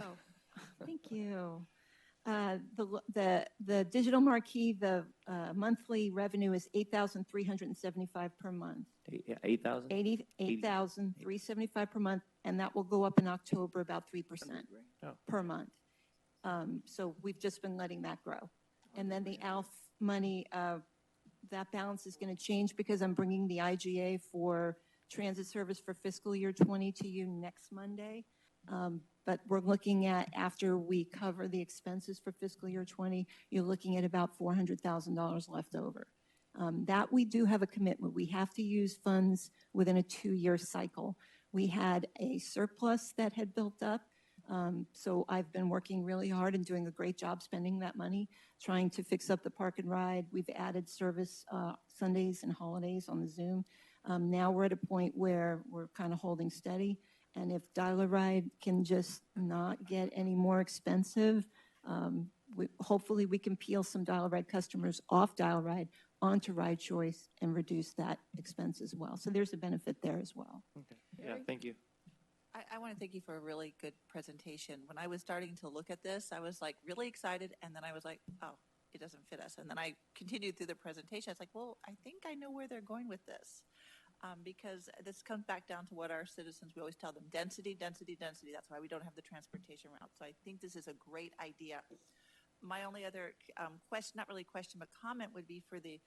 oh, thank you. The digital marquee, the monthly revenue is $8,375 per month. 8,000? $8,375 per month, and that will go up in October about 3% Oh. per month. So we've just been letting that grow. And then the ALF money, that balance is going to change because I'm bringing the IGA for transit service for fiscal year 20 to you next Monday. But we're looking at, after we cover the expenses for fiscal year 20, you're looking at about $400,000 left over. That we do have a commitment. We have to use funds within a 2-year cycle. We had a surplus that had built up. So I've been working really hard and doing a great job spending that money, trying to fix up the Park and Ride. We've added service Sundays and holidays on the Zoom. Now we're at a point where we're kind of holding steady. And if Dial-A-Ride can just not get any more expensive, hopefully we can peel some Dial-A-Ride customers off Dial-A-Ride onto Ride Choice and reduce that expense as well. So there's a benefit there as well. Okay. Yeah, thank you. I want to thank you for a really good presentation. When I was starting to look at this, I was like really excited, and then I was like, oh, it doesn't fit us. And then I continued through the presentation. I was like, well, I think I know where they're going with this. Because this comes back down to what our citizens, we always tell them, density, density, density. That's why we don't have the transportation route. So I think this is a great idea. My only other question, not really question, but comment would be for the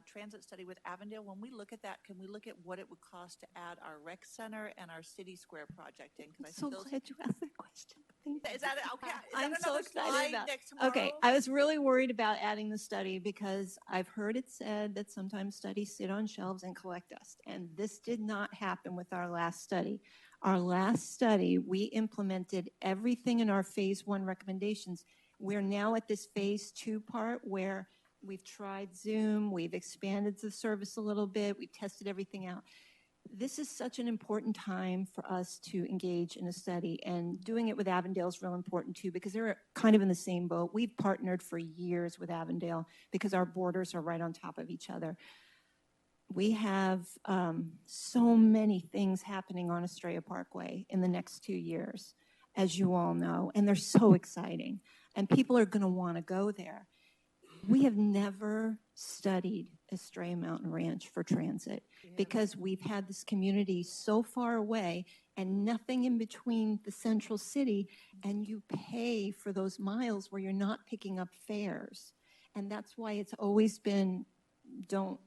transit study with Avondale. When we look at that, can we look at what it would cost to add our rec center and our city square project in? I'm so glad you asked that question. Thank you. Is that okay? Is I'm that so another excited slide about. next tomorrow? Okay, I was really worried about adding the study because I've heard it said that sometimes studies sit on shelves and collect dust, and this did not happen with our last study. Our last study, we implemented everything in our phase 1 recommendations. We're now at this phase 2 part where we've tried Zoom, we've expanded the service a little bit, we've tested everything out. This is such an important time for us to engage in a study, and doing it with Avondale is real important too because they're kind of in the same boat. We've partnered for years with Avondale because our borders are right on top of each other. We have so many things happening on Estrella Parkway in the next 2 years, as you all know, and they're so exciting, and people are going to want to go there. We have never studied Estrella Mountain Ranch for transit because we've had this community so far away and nothing in between the central city, and you pay for those miles where you're not picking up fares. And that's why it's always been, don't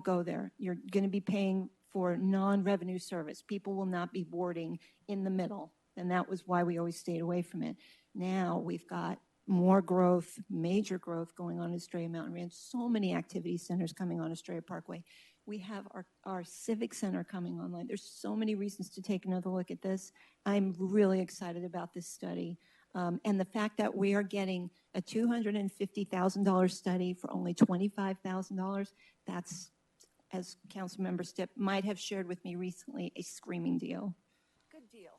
go there. You're going to be paying for non-revenue service. People will not be boarding in the middle, and that was why we always stayed away from it. Now we've got more growth, major growth going on in Estrella Mountain Ranch, so many activity centers coming on Estrella Parkway. We have our civic center coming online. There's so many reasons to take another look at this. I'm really excited about this study. And the fact that we are getting a $250,000 study for only $25,000, that's, as Councilmember Stipp might have shared with me recently, a screaming deal. Good deal.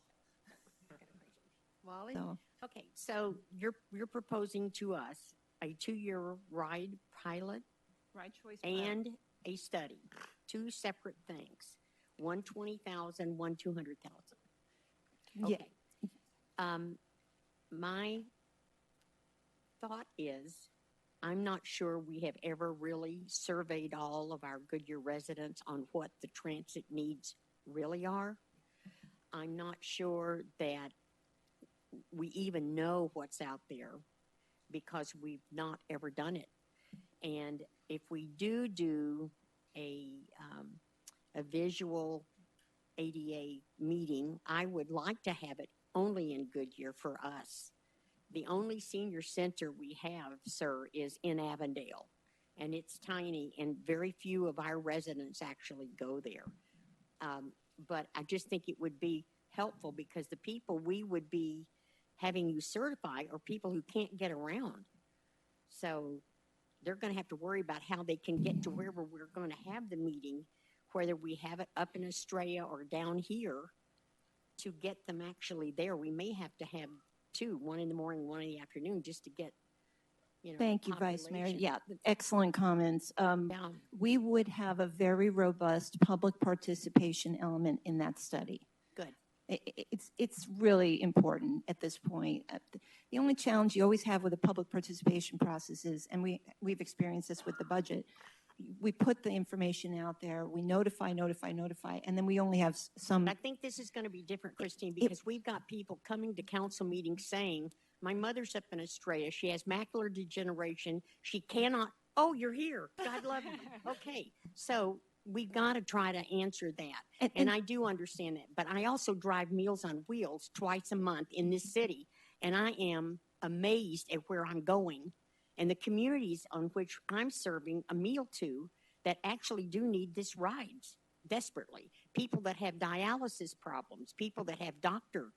Wally? So, Okay, so you're proposing to us a 2-year ride pilot Right choice. pilot. and a study, two separate things. One 20,000, one 200,000. Yeah. Okay. My thought is, I'm not sure we have ever really surveyed all of our Goodyear residents on what the transit needs really are. I'm not sure that we even know what's out there because we've not ever done it. And if we do a visual ADA meeting, I would like to have it only in Goodyear for us. The only senior center we have, sir, is in Avondale, and it's tiny, and very few of our residents actually go there. But I just think it would be helpful because the people we would be having you certify are people who can't get around. So they're going to have to worry about how they can get to wherever we're going to have the meeting, whether we have it up in Estrella or down here, to get them actually there. We may have to have two, one in the morning, one in the afternoon, just to get, Thank you, Vice Mayor. population. Yeah, excellent comments. Yeah. We would have a very robust public participation element in that study. Good. It's really important at this point. The only challenge you always have with a public participation process is, and we've experienced this with the budget, we put the information out there, we notify, and then we only have some. I think this is going to be different, Christine, because we've got people coming to council meetings saying, my mother's up in Estrella, she has macular degeneration, she cannot, oh, you're here, God love you. Okay, so we got to try to answer that. And I do understand that, but I also drive Meals on Wheels twice a month in this city, and I am amazed at where I'm going and the communities on which I'm serving a meal to that actually do need this rides desperately. People that have dialysis problems, people that have doctors.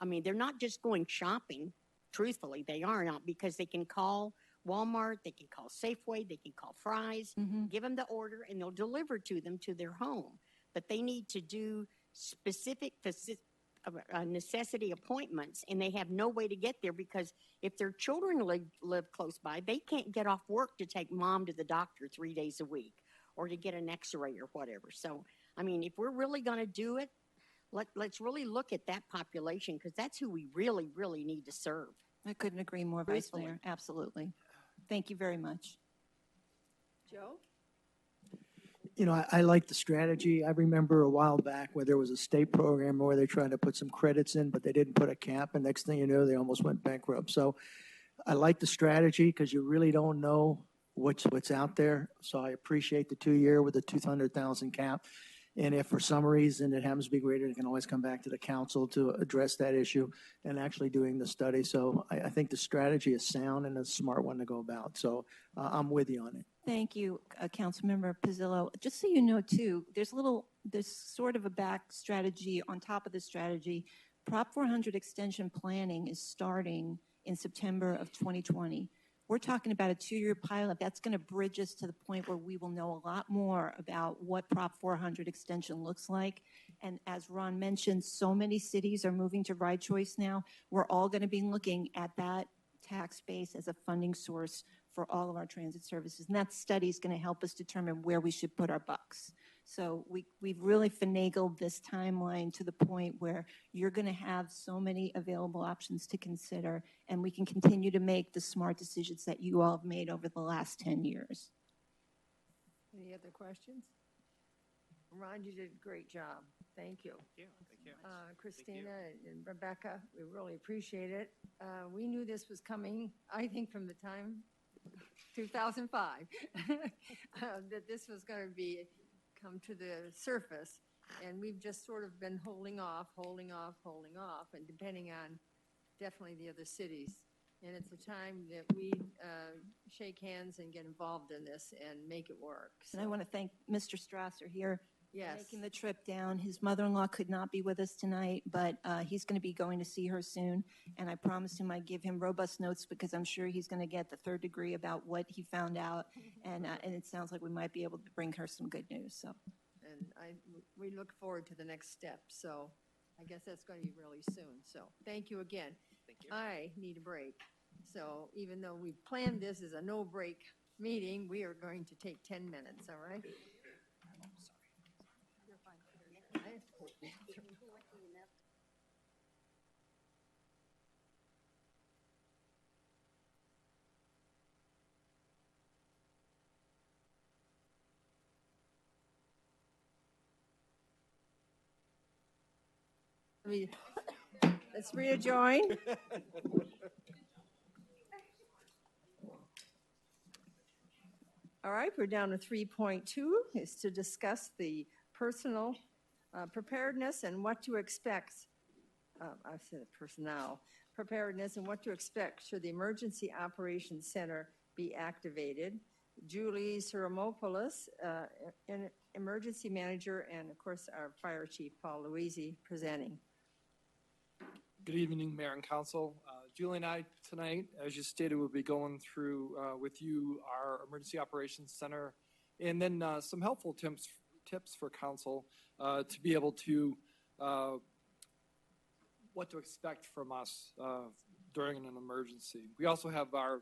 I mean, they're not just going shopping. Truthfully, they are not, because they can call Walmart, they can call Safeway, they can call Fry's, give them the order, and they'll deliver to them to their home. But they need to do specific necessity appointments, and they have no way to get there because if their children live close by, they can't get off work to take mom to the doctor 3 days a week or to get an x-ray or whatever. So, I mean, if we're really going to do it, let's really look at that population because that's who we really, really need to serve. I couldn't agree more, Vice Mayor. Absolutely. Thank you very much. Joe? I like the strategy. I remember a while back where there was a state program where they tried to put some credits in, but they didn't put a cap, and next thing you know, they almost went bankrupt. So I like the strategy because you really don't know what's out there. So I appreciate the 2-year with the 200,000 cap. And if for some reason it happens to be greater, it can always come back to the council to address that issue and actually doing the study. So I think the strategy is sound and a smart one to go about. So I'm with you on it. Thank you, Councilmember Pizzillo. Just so you know, too, there's sort of a back strategy on top of the strategy. Prop 400 extension planning is starting in September of 2020. We're talking about a 2-year pilot. That's going to bridge us to the point where we will know a lot more about what Prop 400 extension looks like. And as Ron mentioned, so many cities are moving to ride choice now. We're all going to be looking at that tax base as a funding source for all of our transit services. And that study is going to help us determine where we should put our bucks. So we've really finagled this timeline to the point where you're going to have so many available options to consider, and we can continue to make the smart decisions that you all have made over the last 10 years. Any other questions? Ron, you did a great job. Thank you. Thank you. Christina and Rebecca, we really appreciate it. We knew this was coming, I think, from the time 2005, that this was going to come to the surface, and we've just sort of been holding off, and depending on definitely the other cities. And it's a time that we shake hands and get involved in this and make it work. And I want to thank Mr. Strasser here Yes. making the trip down. His mother-in-law could not be with us tonight, but he's going to be going to see her soon. And I promised him I'd give him robust notes because I'm sure he's going to get the third degree about what he found out. And it sounds like we might be able to bring her some good news. So, And we look forward to the next step. So I guess that's going to be really soon. So thank you again. Thank you. I need a break. So even though we planned this as a no break meeting, we are going to take 10 minutes, all right? Let's rejoin. All right, we're down to 3.2, is to discuss the personal preparedness and what to expect. I said personnel preparedness and what to expect should the Emergency Operations Center be activated. Julie Siramopoulos, Emergency Manager, and of course our Fire Chief, Paul Louisi, presenting. Good evening, Mayor and Council. Julie and I tonight, as you stated, will be going through with you our Emergency Operations Center and then some helpful tips for Council to be able to what to expect from us during an emergency. We also have our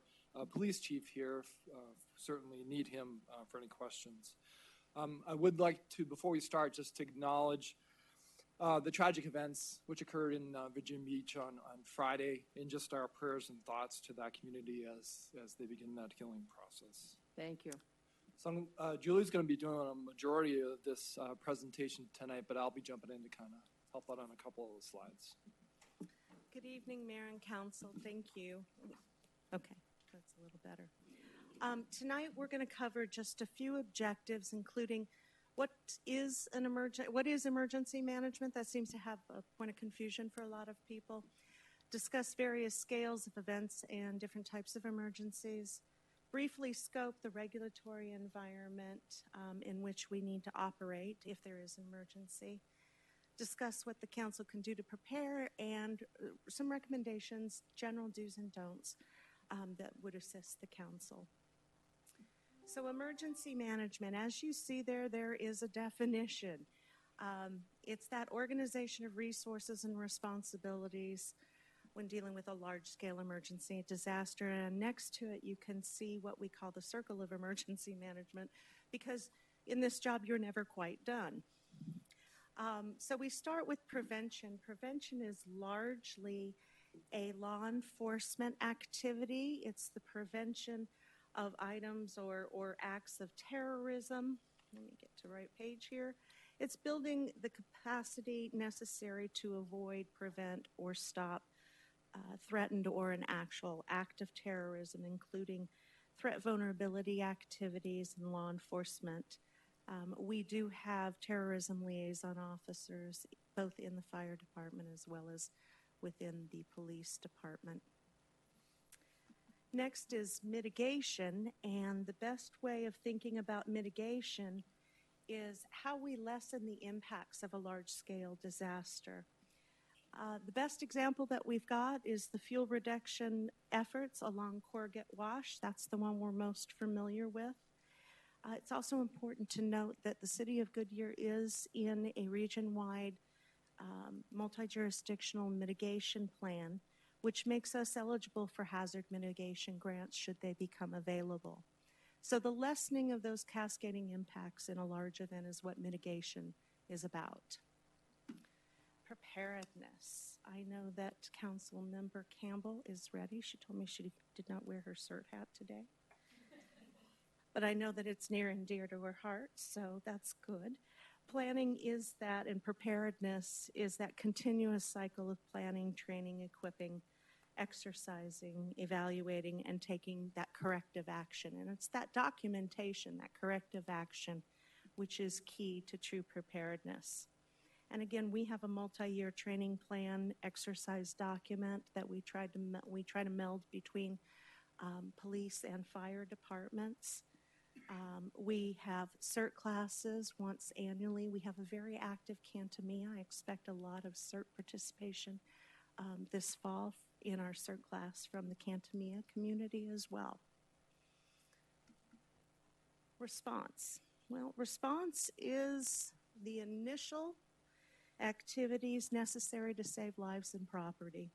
police chief here, certainly need him for any questions. I would like to, before we start, just to acknowledge the tragic events which occurred in Virginia Beach on Friday, and just our prayers and thoughts to that community as they begin that healing process. Thank you. So Julie's going to be doing a majority of this presentation tonight, but I'll be jumping in to kind of help out on a couple of the slides. Good evening, Mayor and Council. Thank you. Okay, that's a little better. Tonight, we're going to cover just a few objectives, including what is emergency management. That seems to have a point of confusion for a lot of people. Discuss various scales of events and different types of emergencies. Briefly scope the regulatory environment in which we need to operate if there is an emergency. Discuss what the council can do to prepare and some recommendations, general do's and don'ts that would assist the council. So emergency management, as you see there is a definition. It's that organization of resources and responsibilities when dealing with a large-scale emergency disaster. And next to it, you can see what we call the circle of emergency management, because in this job, you're never quite done. So we start with prevention. Prevention is largely a law enforcement activity. It's the prevention of items or acts of terrorism. Let me get to the right page here. It's building the capacity necessary to avoid, prevent, or stop threatened or an actual act of terrorism, including threat vulnerability activities and law enforcement. We do have terrorism liaison officers, both in the fire department as well as within the police department. Next is mitigation, and the best way of thinking about mitigation is how we lessen the impacts of a large-scale disaster. The best example that we've got is the fuel reduction efforts along Corget Wash. That's the one we're most familiar with. It's also important to note that the City of Goodyear is in a region-wide multi-jurisdictional mitigation plan, which makes us eligible for hazard mitigation grants should they become available. So the lessening of those cascading impacts in a large event is what mitigation is about. Preparedness. I know that Council Member Campbell is ready. She told me she did not wear her CERT hat today. But I know that it's near and dear to her heart, so that's good. Planning is that, and preparedness is that continuous cycle of planning, training, equipping, exercising, evaluating, and taking that corrective action. And it's that documentation, that corrective action, which is key to true preparedness. And again, we have a multi-year training plan exercise document that we try to meld between police and fire departments. We have CERT classes once annually. We have a very active Cantamia. I expect a lot of CERT participation this fall in our CERT class from the Cantamia community as well. Response. Well, response is the initial activities necessary to save lives and property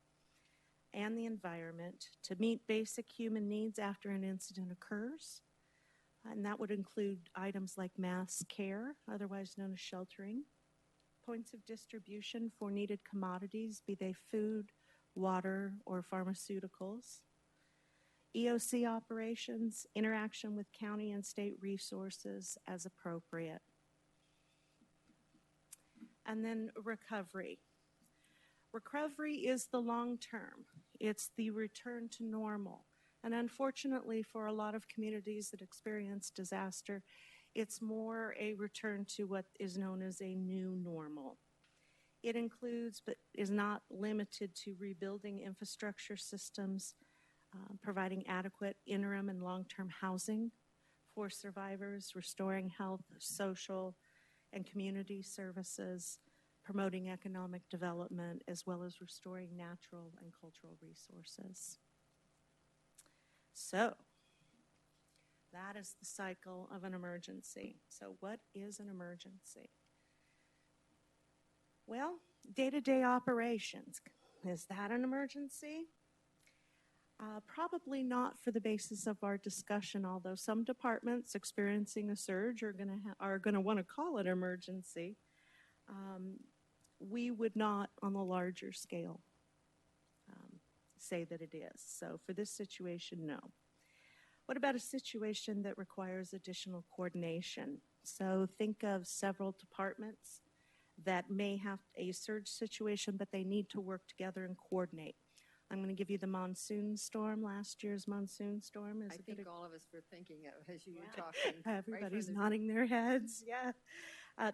and the environment, to meet basic human needs after an incident occurs, And that would include items like mass care, otherwise known as sheltering, points of distribution for needed commodities, be they food, water, or pharmaceuticals, EOC operations, interaction with county and state resources as appropriate. And then recovery. Recovery is the long term. It's the return to normal. And unfortunately, for a lot of communities that experience disaster, it's more a return to what is known as a new normal. It includes, but is not limited to, rebuilding infrastructure systems, providing adequate interim and long-term housing for survivors, restoring health, social, and community services, promoting economic development, as well as restoring natural and cultural resources. So, that is the cycle of an emergency. So, what is an emergency? Well, day-to-day operations. Is that an emergency? Probably not for the basis of our discussion, although some departments experiencing a surge are going to want to call it emergency. We would not, on the larger scale, say that it is. So for this situation, no. What about a situation that requires additional coordination? So think of several departments that may have a surge situation, but they need to work together and coordinate. I'm going to give you the monsoon storm, last year's monsoon storm. I think all of us were thinking of as you were talking. Everybody's nodding their heads, yeah.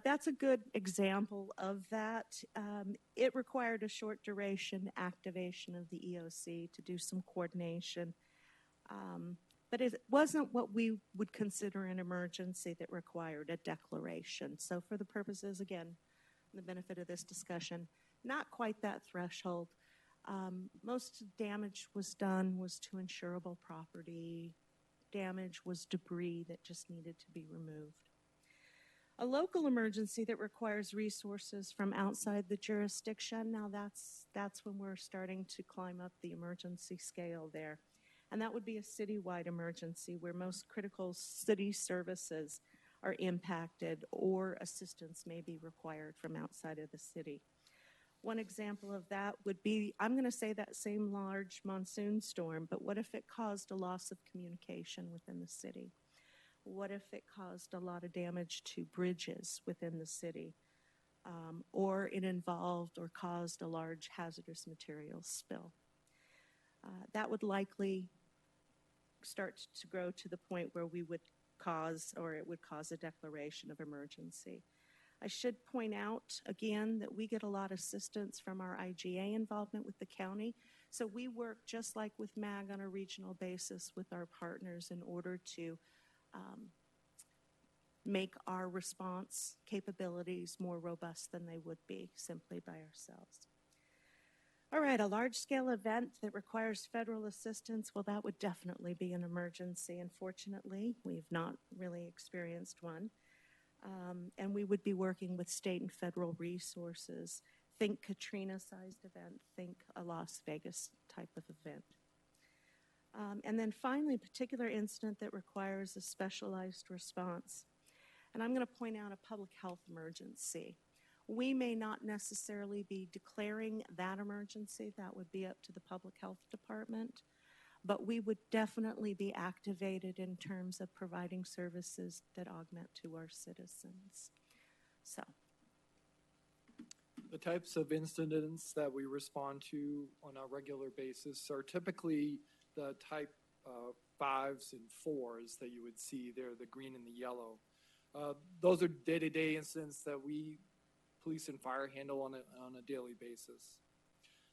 That's a good example of that. It required a short duration activation of the EOC to do some coordination. But it wasn't what we would consider an emergency that required a declaration. So for the purposes, again, the benefit of this discussion, not quite that threshold. Most damage was done was to insurable property. Damage was debris that just needed to be removed. A local emergency that requires resources from outside the jurisdiction, now that's when we're starting to climb up the emergency scale there. And that would be a citywide emergency where most critical city services are impacted or assistance may be required from outside of the city. One example of that would be, I'm going to say that same large monsoon storm, but what if it caused a loss of communication within the city? What if it caused a lot of damage to bridges within the city? Or it involved or caused a large hazardous materials spill? That would likely start to grow to the point where we would cause, or it would cause, a declaration of emergency. I should point out, again, that we get a lot of assistance from our IGA involvement with the county. So we work just like with MAG on a regional basis with our partners in order to make our response capabilities more robust than they would be simply by ourselves. All right, a large-scale event that requires federal assistance, well, that would definitely be an emergency. Unfortunately, we've not really experienced one. And we would be working with state and federal resources. Think Katrina-sized event, think a Las Vegas type of event. And then finally, a particular incident that requires a specialized response. And I'm going to point out a public health emergency. We may not necessarily be declaring that emergency. That would be up to the public health department. But we would definitely be activated in terms of providing services that augment to our citizens. So. The types of incidents that we respond to on a regular basis are typically the type 5s and 4s that you would see there, the green and the yellow. Those are day-to-day incidents that we, police and fire, handle on a daily basis.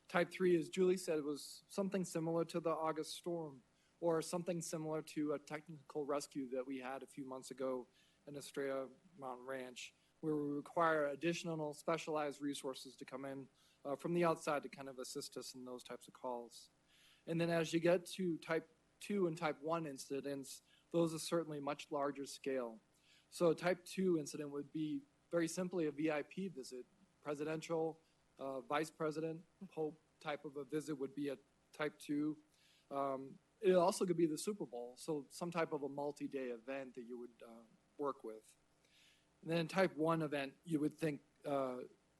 Type 3, as Julie said, was something similar to the August storm or something similar to a technical rescue that we had a few months ago in Estrella Mountain Ranch, where we require additional specialized resources to come in from the outside to kind of assist us in those types of calls. And then as you get to type 2 and type 1 incidents, those are certainly much larger scale. So a type 2 incident would be very simply a VIP visit, presidential, vice president, Pope type of a visit would be a type 2. It also could be the Super Bowl, so some type of a multi-day event that you would work with. And then type 1 event, you would think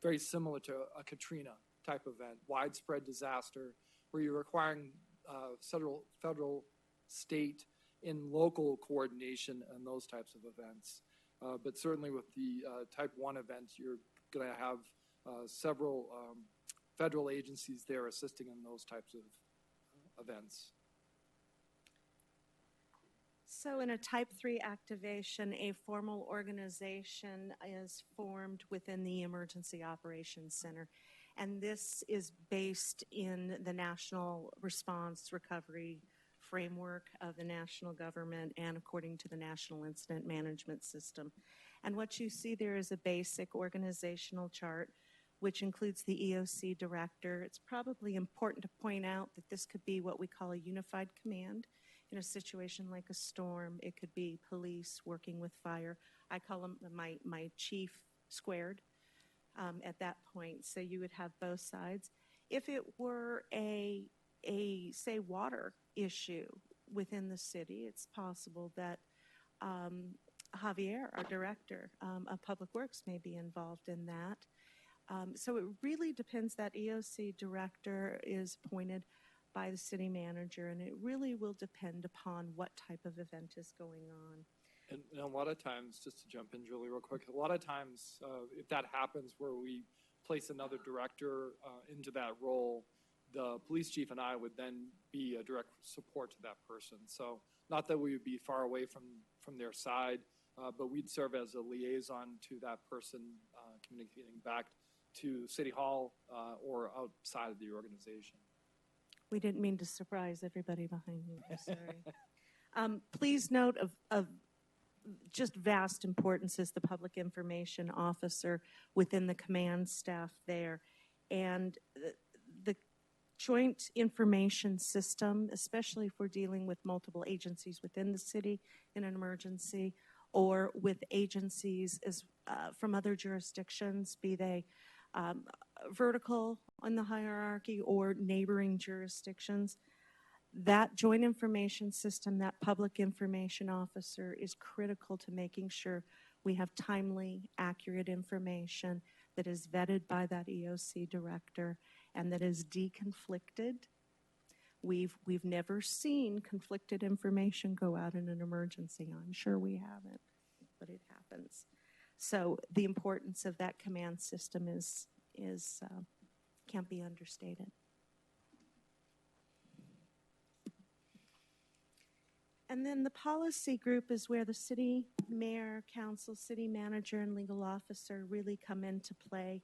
very similar to a Katrina type event, widespread disaster, where you're requiring federal, state, and local coordination on those types of events. But certainly with the type 1 event, you're going to have several federal agencies there assisting in those types of events. So in a type 3 activation, a formal organization is formed within the Emergency Operations Center. And this is based in the National Response Recovery Framework of the national government and according to the National Incident Management System. And what you see there is a basic organizational chart, which includes the EOC director. It's probably important to point out that this could be what we call a unified command. In a situation like a storm, it could be police working with fire. I call them my chief squared at that point. So you would have both sides. If it were a say water issue within the city, it's possible that Javier, our director of Public Works, may be involved in that. So it really depends. That EOC director is appointed by the city manager, and it really will depend upon what type of event is going on. And a lot of times, just to jump in, Julie, real quick, a lot of times, if that happens where we place another director into that role, the police chief and I would then be a direct support to that person. So not that we would be far away from their side, but we'd serve as a liaison to that person, communicating back to City Hall or outside of the organization. We didn't mean to surprise everybody behind you. I'm sorry. Please note of just vast importance is the public information officer within the command staff there. And the joint information system, especially if we're dealing with multiple agencies within the city in an emergency, or with agencies from other jurisdictions, be they vertical on the hierarchy or neighboring jurisdictions, that joint information system, that public information officer is critical to making sure we have timely, accurate information that is vetted by that EOC director and that is deconflicted. We've never seen conflicted information go out in an emergency. I'm sure we haven't, but it happens. So the importance of that command system is can't be understated. And then the policy group is where the city mayor, council, city manager, and legal officer really come into play.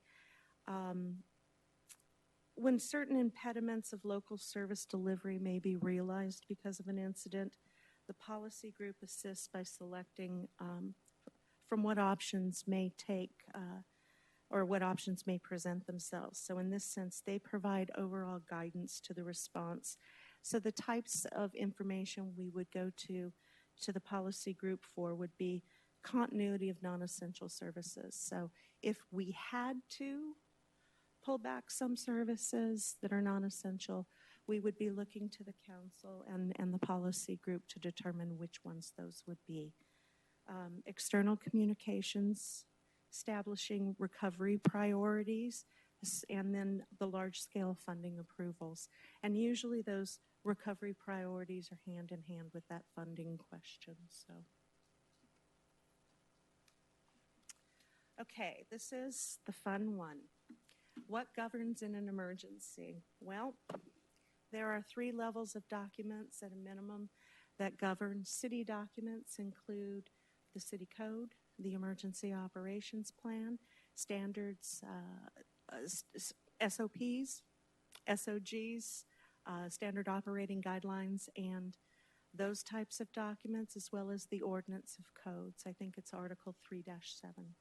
When certain impediments of local service delivery may be realized because of an incident, the policy group assists by selecting from what options may take or what options may present themselves. So in this sense, they provide overall guidance to the response. So the types of information we would go to the policy group for would be continuity of non-essential services. So if we had to pull back some services that are non-essential, we would be looking to the council and the policy group to determine which ones those would be. External communications, establishing recovery priorities, and then the large-scale funding approvals. And usually those recovery priorities are hand in hand with that funding question. So, okay, this is the fun one. What governs in an emergency? Well, there are 3 levels of documents at a minimum that govern. City documents include the city code, the emergency operations plan, standards, SOPs, SOGs, standard operating guidelines, and those types of documents, as well as the ordinance of codes. I think it's Article 3-7.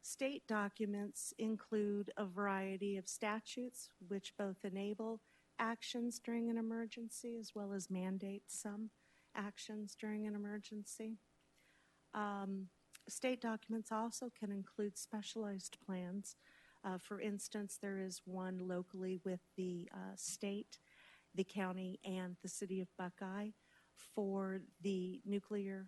State documents include a variety of statutes which both enable actions during an emergency as well as mandate some actions during an emergency. State documents also can include specialized plans. For instance, there is one locally with the state, the county and the city of Buckeye for the nuclear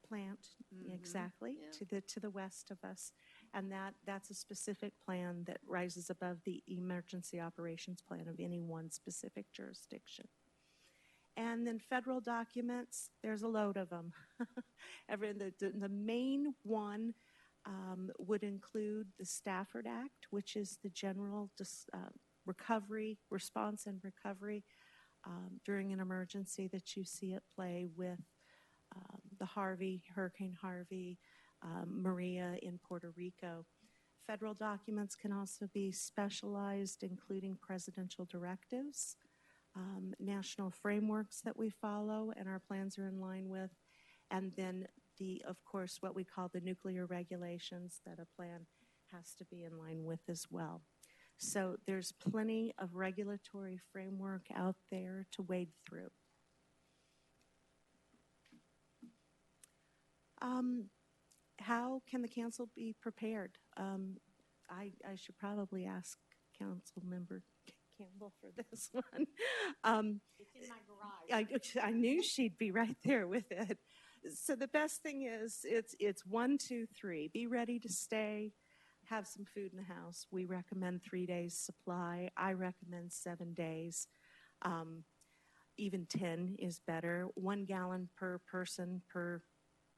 plant, exactly, yeah. to the west of us. And that's a specific plan that rises above the emergency operations plan of any one specific jurisdiction. And then federal documents, there's a load of them. The main one would include the Stafford Act, which is the general recovery, response and recovery during an emergency that you see at play with the Hurricane Harvey, Maria in Puerto Rico. Federal documents can also be specialized, including presidential directives, national frameworks that we follow and our plans are in line with, and then of course, what we call the nuclear regulations that a plan has to be in line with as well. So there's plenty of regulatory framework out there to wade through. How can the council be prepared? I should probably ask Council Member Campbell for this one. It's in my garage. I knew she'd be right there with it. So the best thing is it's 1, 2, 3. Be ready to stay. Have some food in the house. We recommend 3 days supply. I recommend 7 days. Even 10 is better. 1 gallon per person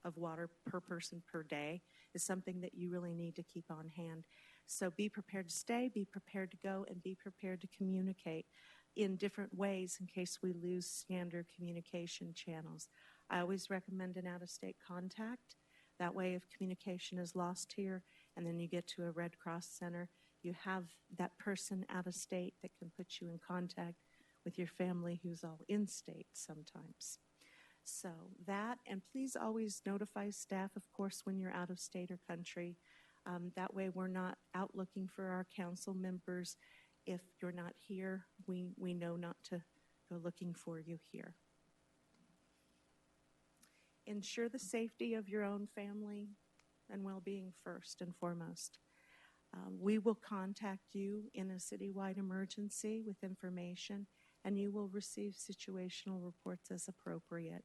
of water per person per day is something that you really need to keep on hand. So be prepared to stay, be prepared to go, and be prepared to communicate in different ways in case we lose standard communication channels. I always recommend an out-of-state contact. That way, if communication is lost here and then you get to a Red Cross center, you have that person out of state that can put you in contact with your family who's all in state sometimes. So that, and please always notify staff, of course, when you're out of state or country. That way we're not out looking for our council members. If you're not here, we know not to go looking for you here. Ensure the safety of your own family and well-being first and foremost. We will contact you in a citywide emergency with information, and you will receive situational reports as appropriate.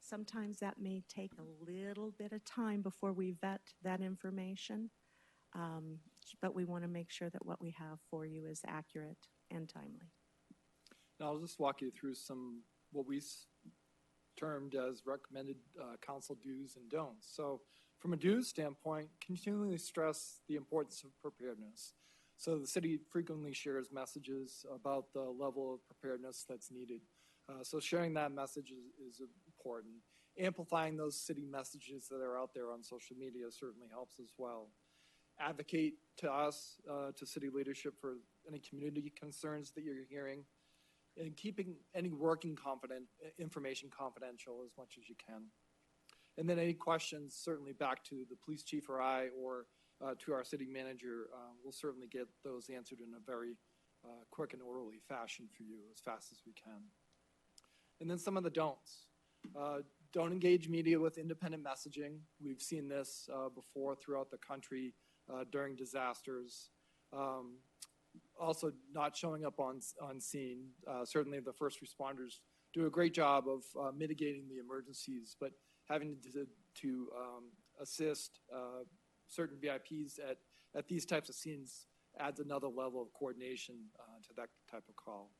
Sometimes that may take a little bit of time before we vet that information, but we want to make sure that what we have for you is accurate and timely. Now, I'll just walk you through what we termed as recommended council do's and don'ts. So from a do's standpoint, continually stress the importance of preparedness. So the city frequently shares messages about the level of preparedness that's needed. So sharing that message is important. Amplifying those city messages that are out there on social media certainly helps as well. Advocate to us, to city leadership, for any community concerns that you're hearing, and keeping any working information confidential as much as you can. And then any questions, certainly back to the police chief or I, or to our city manager, we'll certainly get those answered in a very quick and orderly fashion for you as fast as we can. And then some of the don'ts. Don't engage media with independent messaging. We've seen this before throughout the country during disasters. Also, not showing up on scene. Certainly the first responders do a great job of mitigating the emergencies, but having to assist certain VIPs at these types of scenes adds another level of coordination to that type of call.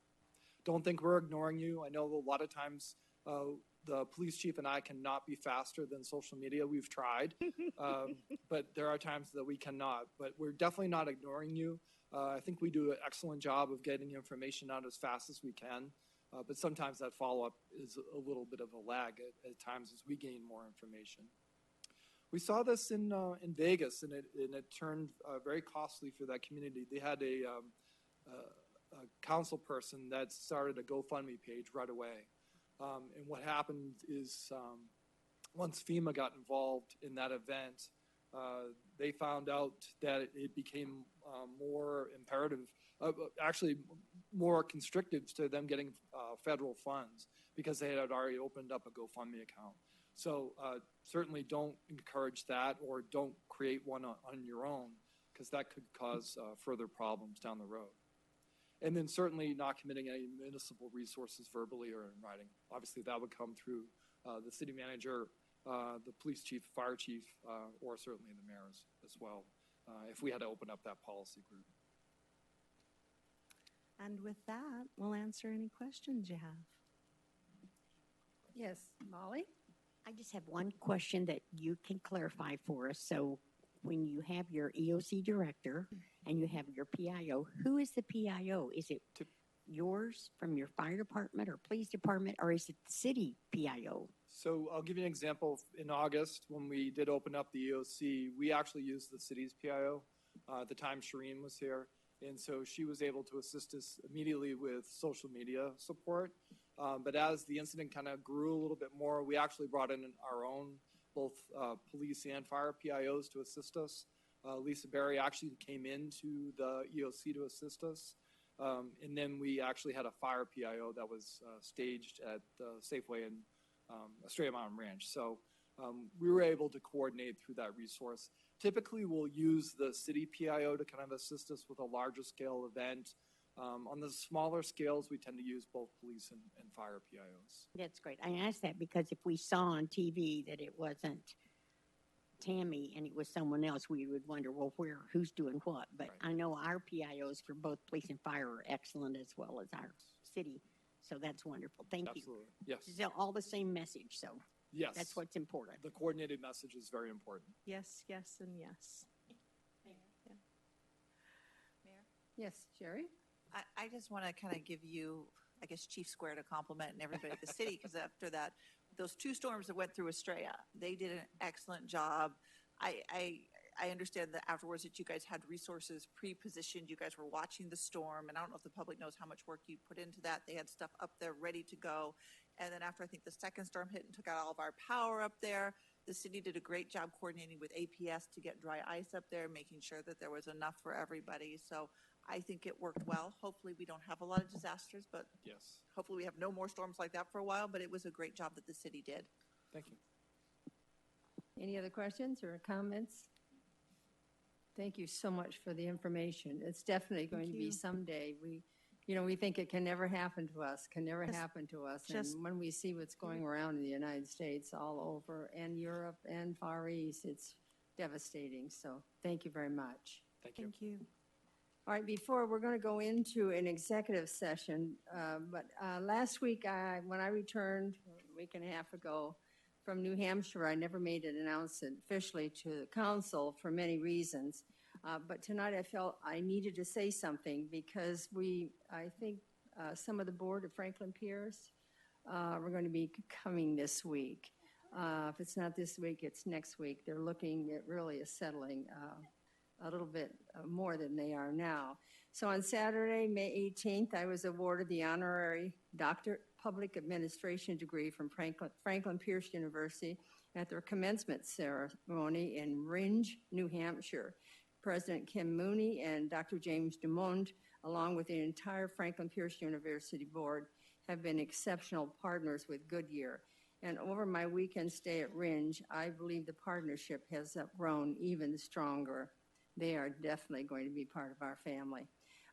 Don't think we're ignoring you. I know a lot of times the police chief and I cannot be faster than social media. We've tried, but there are times that we cannot. But we're definitely not ignoring you. I think we do an excellent job of getting information out as fast as we can, but sometimes that follow-up is a little bit of a lag at times as we gain more information. We saw this in Vegas, and it turned very costly for that community. They had a council person that started a GoFundMe page right away. And what happened is once FEMA got involved in that event, they found out that it became more imperative, actually more constrictive to them getting federal funds because they had already opened up a GoFundMe account. So certainly don't encourage that, or don't create one on your own, because that could cause further problems down the road. And then certainly not committing any municipal resources verbally or in writing. Obviously, that would come through the city manager, the police chief, fire chief, or certainly the mayors as well, if we had to open up that policy group. And with that, we'll answer any questions you have. Yes, Molly? I just have one question that you can clarify for us. So when you have your EOC director and you have your PIO, who is the PIO? Is it yours from your fire department or police department, or is it the city PIO? So I'll give you an example. In August, when we did open up the EOC, we actually used the city's PIO. At the time, Shireen was here. And so she was able to assist us immediately with social media support. But as the incident kind of grew a little bit more, we actually brought in our own, both police and fire PIOs to assist us. Lisa Berry actually came into the EOC to assist us. And then we actually had a fire PIO that was staged at Safeway in Estrella Mountain Ranch. So we were able to coordinate through that resource. Typically, we'll use the city PIO to kind of assist us with a larger scale event. On the smaller scales, we tend to use both police and fire PIOs. That's great. I asked that because if we saw on TV that it wasn't Tammy and it was someone else, we would wonder, well, who's doing what? But Right. I know our PIOs for both police and fire are excellent, as well as our city. So that's wonderful. Thank you. Absolutely. Yes. It's all the same message, so Yes. that's what's important. The coordinated message is very important. Yes, yes, and yes. Yes, Sherry? I just want to kind of give you, I guess, Chief Square to compliment and everybody at the city, because after that, those two storms that went through Estrella, they did an excellent job. I understand that afterwards that you guys had resources pre-positioned. You guys were watching the storm, and I don't know if the public knows how much work you put into that. They had stuff up there ready to go. And then after I think the second storm hit and took out all of our power up there, the city did a great job coordinating with APS to get dry ice up there, making sure that there was enough for everybody. So I think it worked well. Hopefully we don't have a lot of disasters, but Yes. hopefully we have no more storms like that for a while, but it was a great job that the city did. Thank you. Any other questions or comments? Thank you so much for the information. It's definitely going to be you. someday. We think it can never happen to us, Just- happen to us. just- And when we see what's going around in the United States, all over, and Europe and Far East, it's devastating. So thank you very much. Thank you. Thank you. All right, before, we're going to go into an executive session, but last week, when I returned a week and a half ago from New Hampshire, I never made an announcement officially to the council for many reasons. But tonight I felt I needed to say something because I think some of the board of Franklin Pierce we're going to be coming this week. If it's not this week, it's next week. They're looking at really settling a little bit more than they are now. So on Saturday, May 18th, I was awarded the honorary Doctor Public Administration degree from Franklin Pierce University at their commencement ceremony in Ringe, New Hampshire. President Kim Mooney and Dr. James Dumont, along with the entire Franklin Pierce University board, have been exceptional partners with Goodyear. And over my weekend stay at Ringe, I believe the partnership has grown even stronger. They are definitely going to be part of our family.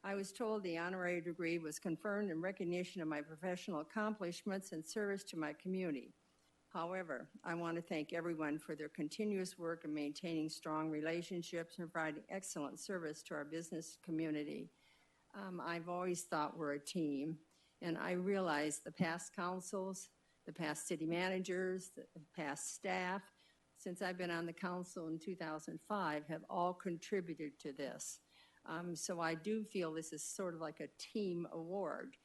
I was told the honorary degree was conferred in recognition of my professional accomplishments and service to my community. However, I want to thank everyone for their continuous work in maintaining strong relationships and providing excellent service to our business community. I've always thought we're a team, and I realize the past councils, the past city managers, the past staff, since I've been on the council in 2005, have all contributed to this. So I do feel this is sort of like a team award.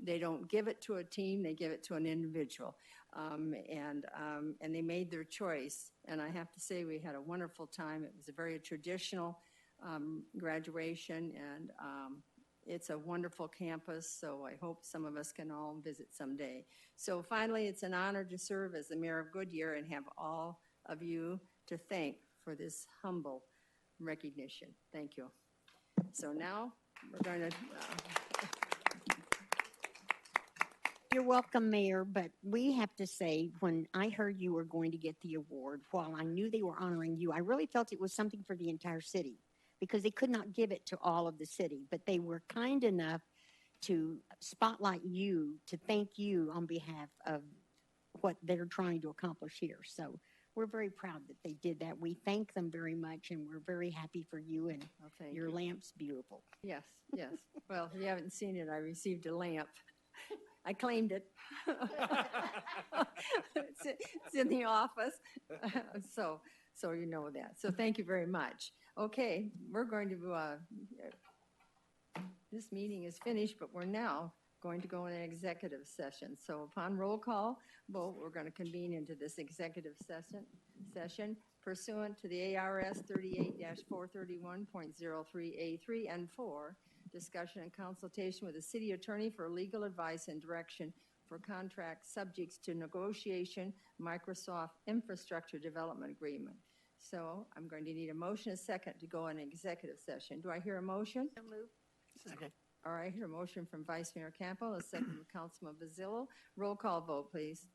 They don't give it to a team, they give it to an individual. And they made their choice. And I have to say, we had a wonderful time. It was a very traditional graduation, and it's a wonderful campus, so I hope some of us can all visit someday. So finally, it's an honor to serve as the mayor of Goodyear and have all of you to thank for this humble recognition. Thank you. So now we're going to... You're welcome, Mayor, but we have to say, when I heard you were going to get the award, while I knew they were honoring you, I really felt it was something for the entire city. because they could not give it to all of the city, but they were kind enough to spotlight you, to thank you on behalf of what they're trying to accomplish here. So we're very proud that they did that. We thank them very much, and we're very happy for you, and Well, thank your you. lamp's beautiful. Yes, yes. Well, if you haven't seen it, I received a lamp. I claimed it. It's in the office. So you know that. So thank you very much. Okay, we're going to, this meeting is finished, but we're now going to go in an executive session. So upon roll call vote, we're going to convene into this executive session pursuant to the ARS 38-431.03A3 and 4, discussion and consultation with the city attorney for legal advice and direction for contracts subjects to negotiation, Microsoft Infrastructure Development Agreement. So I'm going to need a motion, a second, to go in executive session. Do I hear a motion? So moved. Second. All right, I hear a motion from Vice Mayor Campbell, a second from Councilman Bazzillo. Roll call vote, please.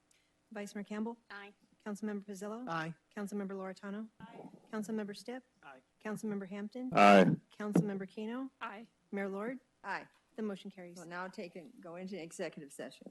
Vice Mayor Campbell? Aye. Councilmember Pizzillo? Aye. Councilmember Loretano? Aye. Councilmember Stipp? Aye. Councilmember Hampton? Aye. Councilmember Keno? Aye. Mayor Lord? Aye. The motion carries. We'll now go into executive session.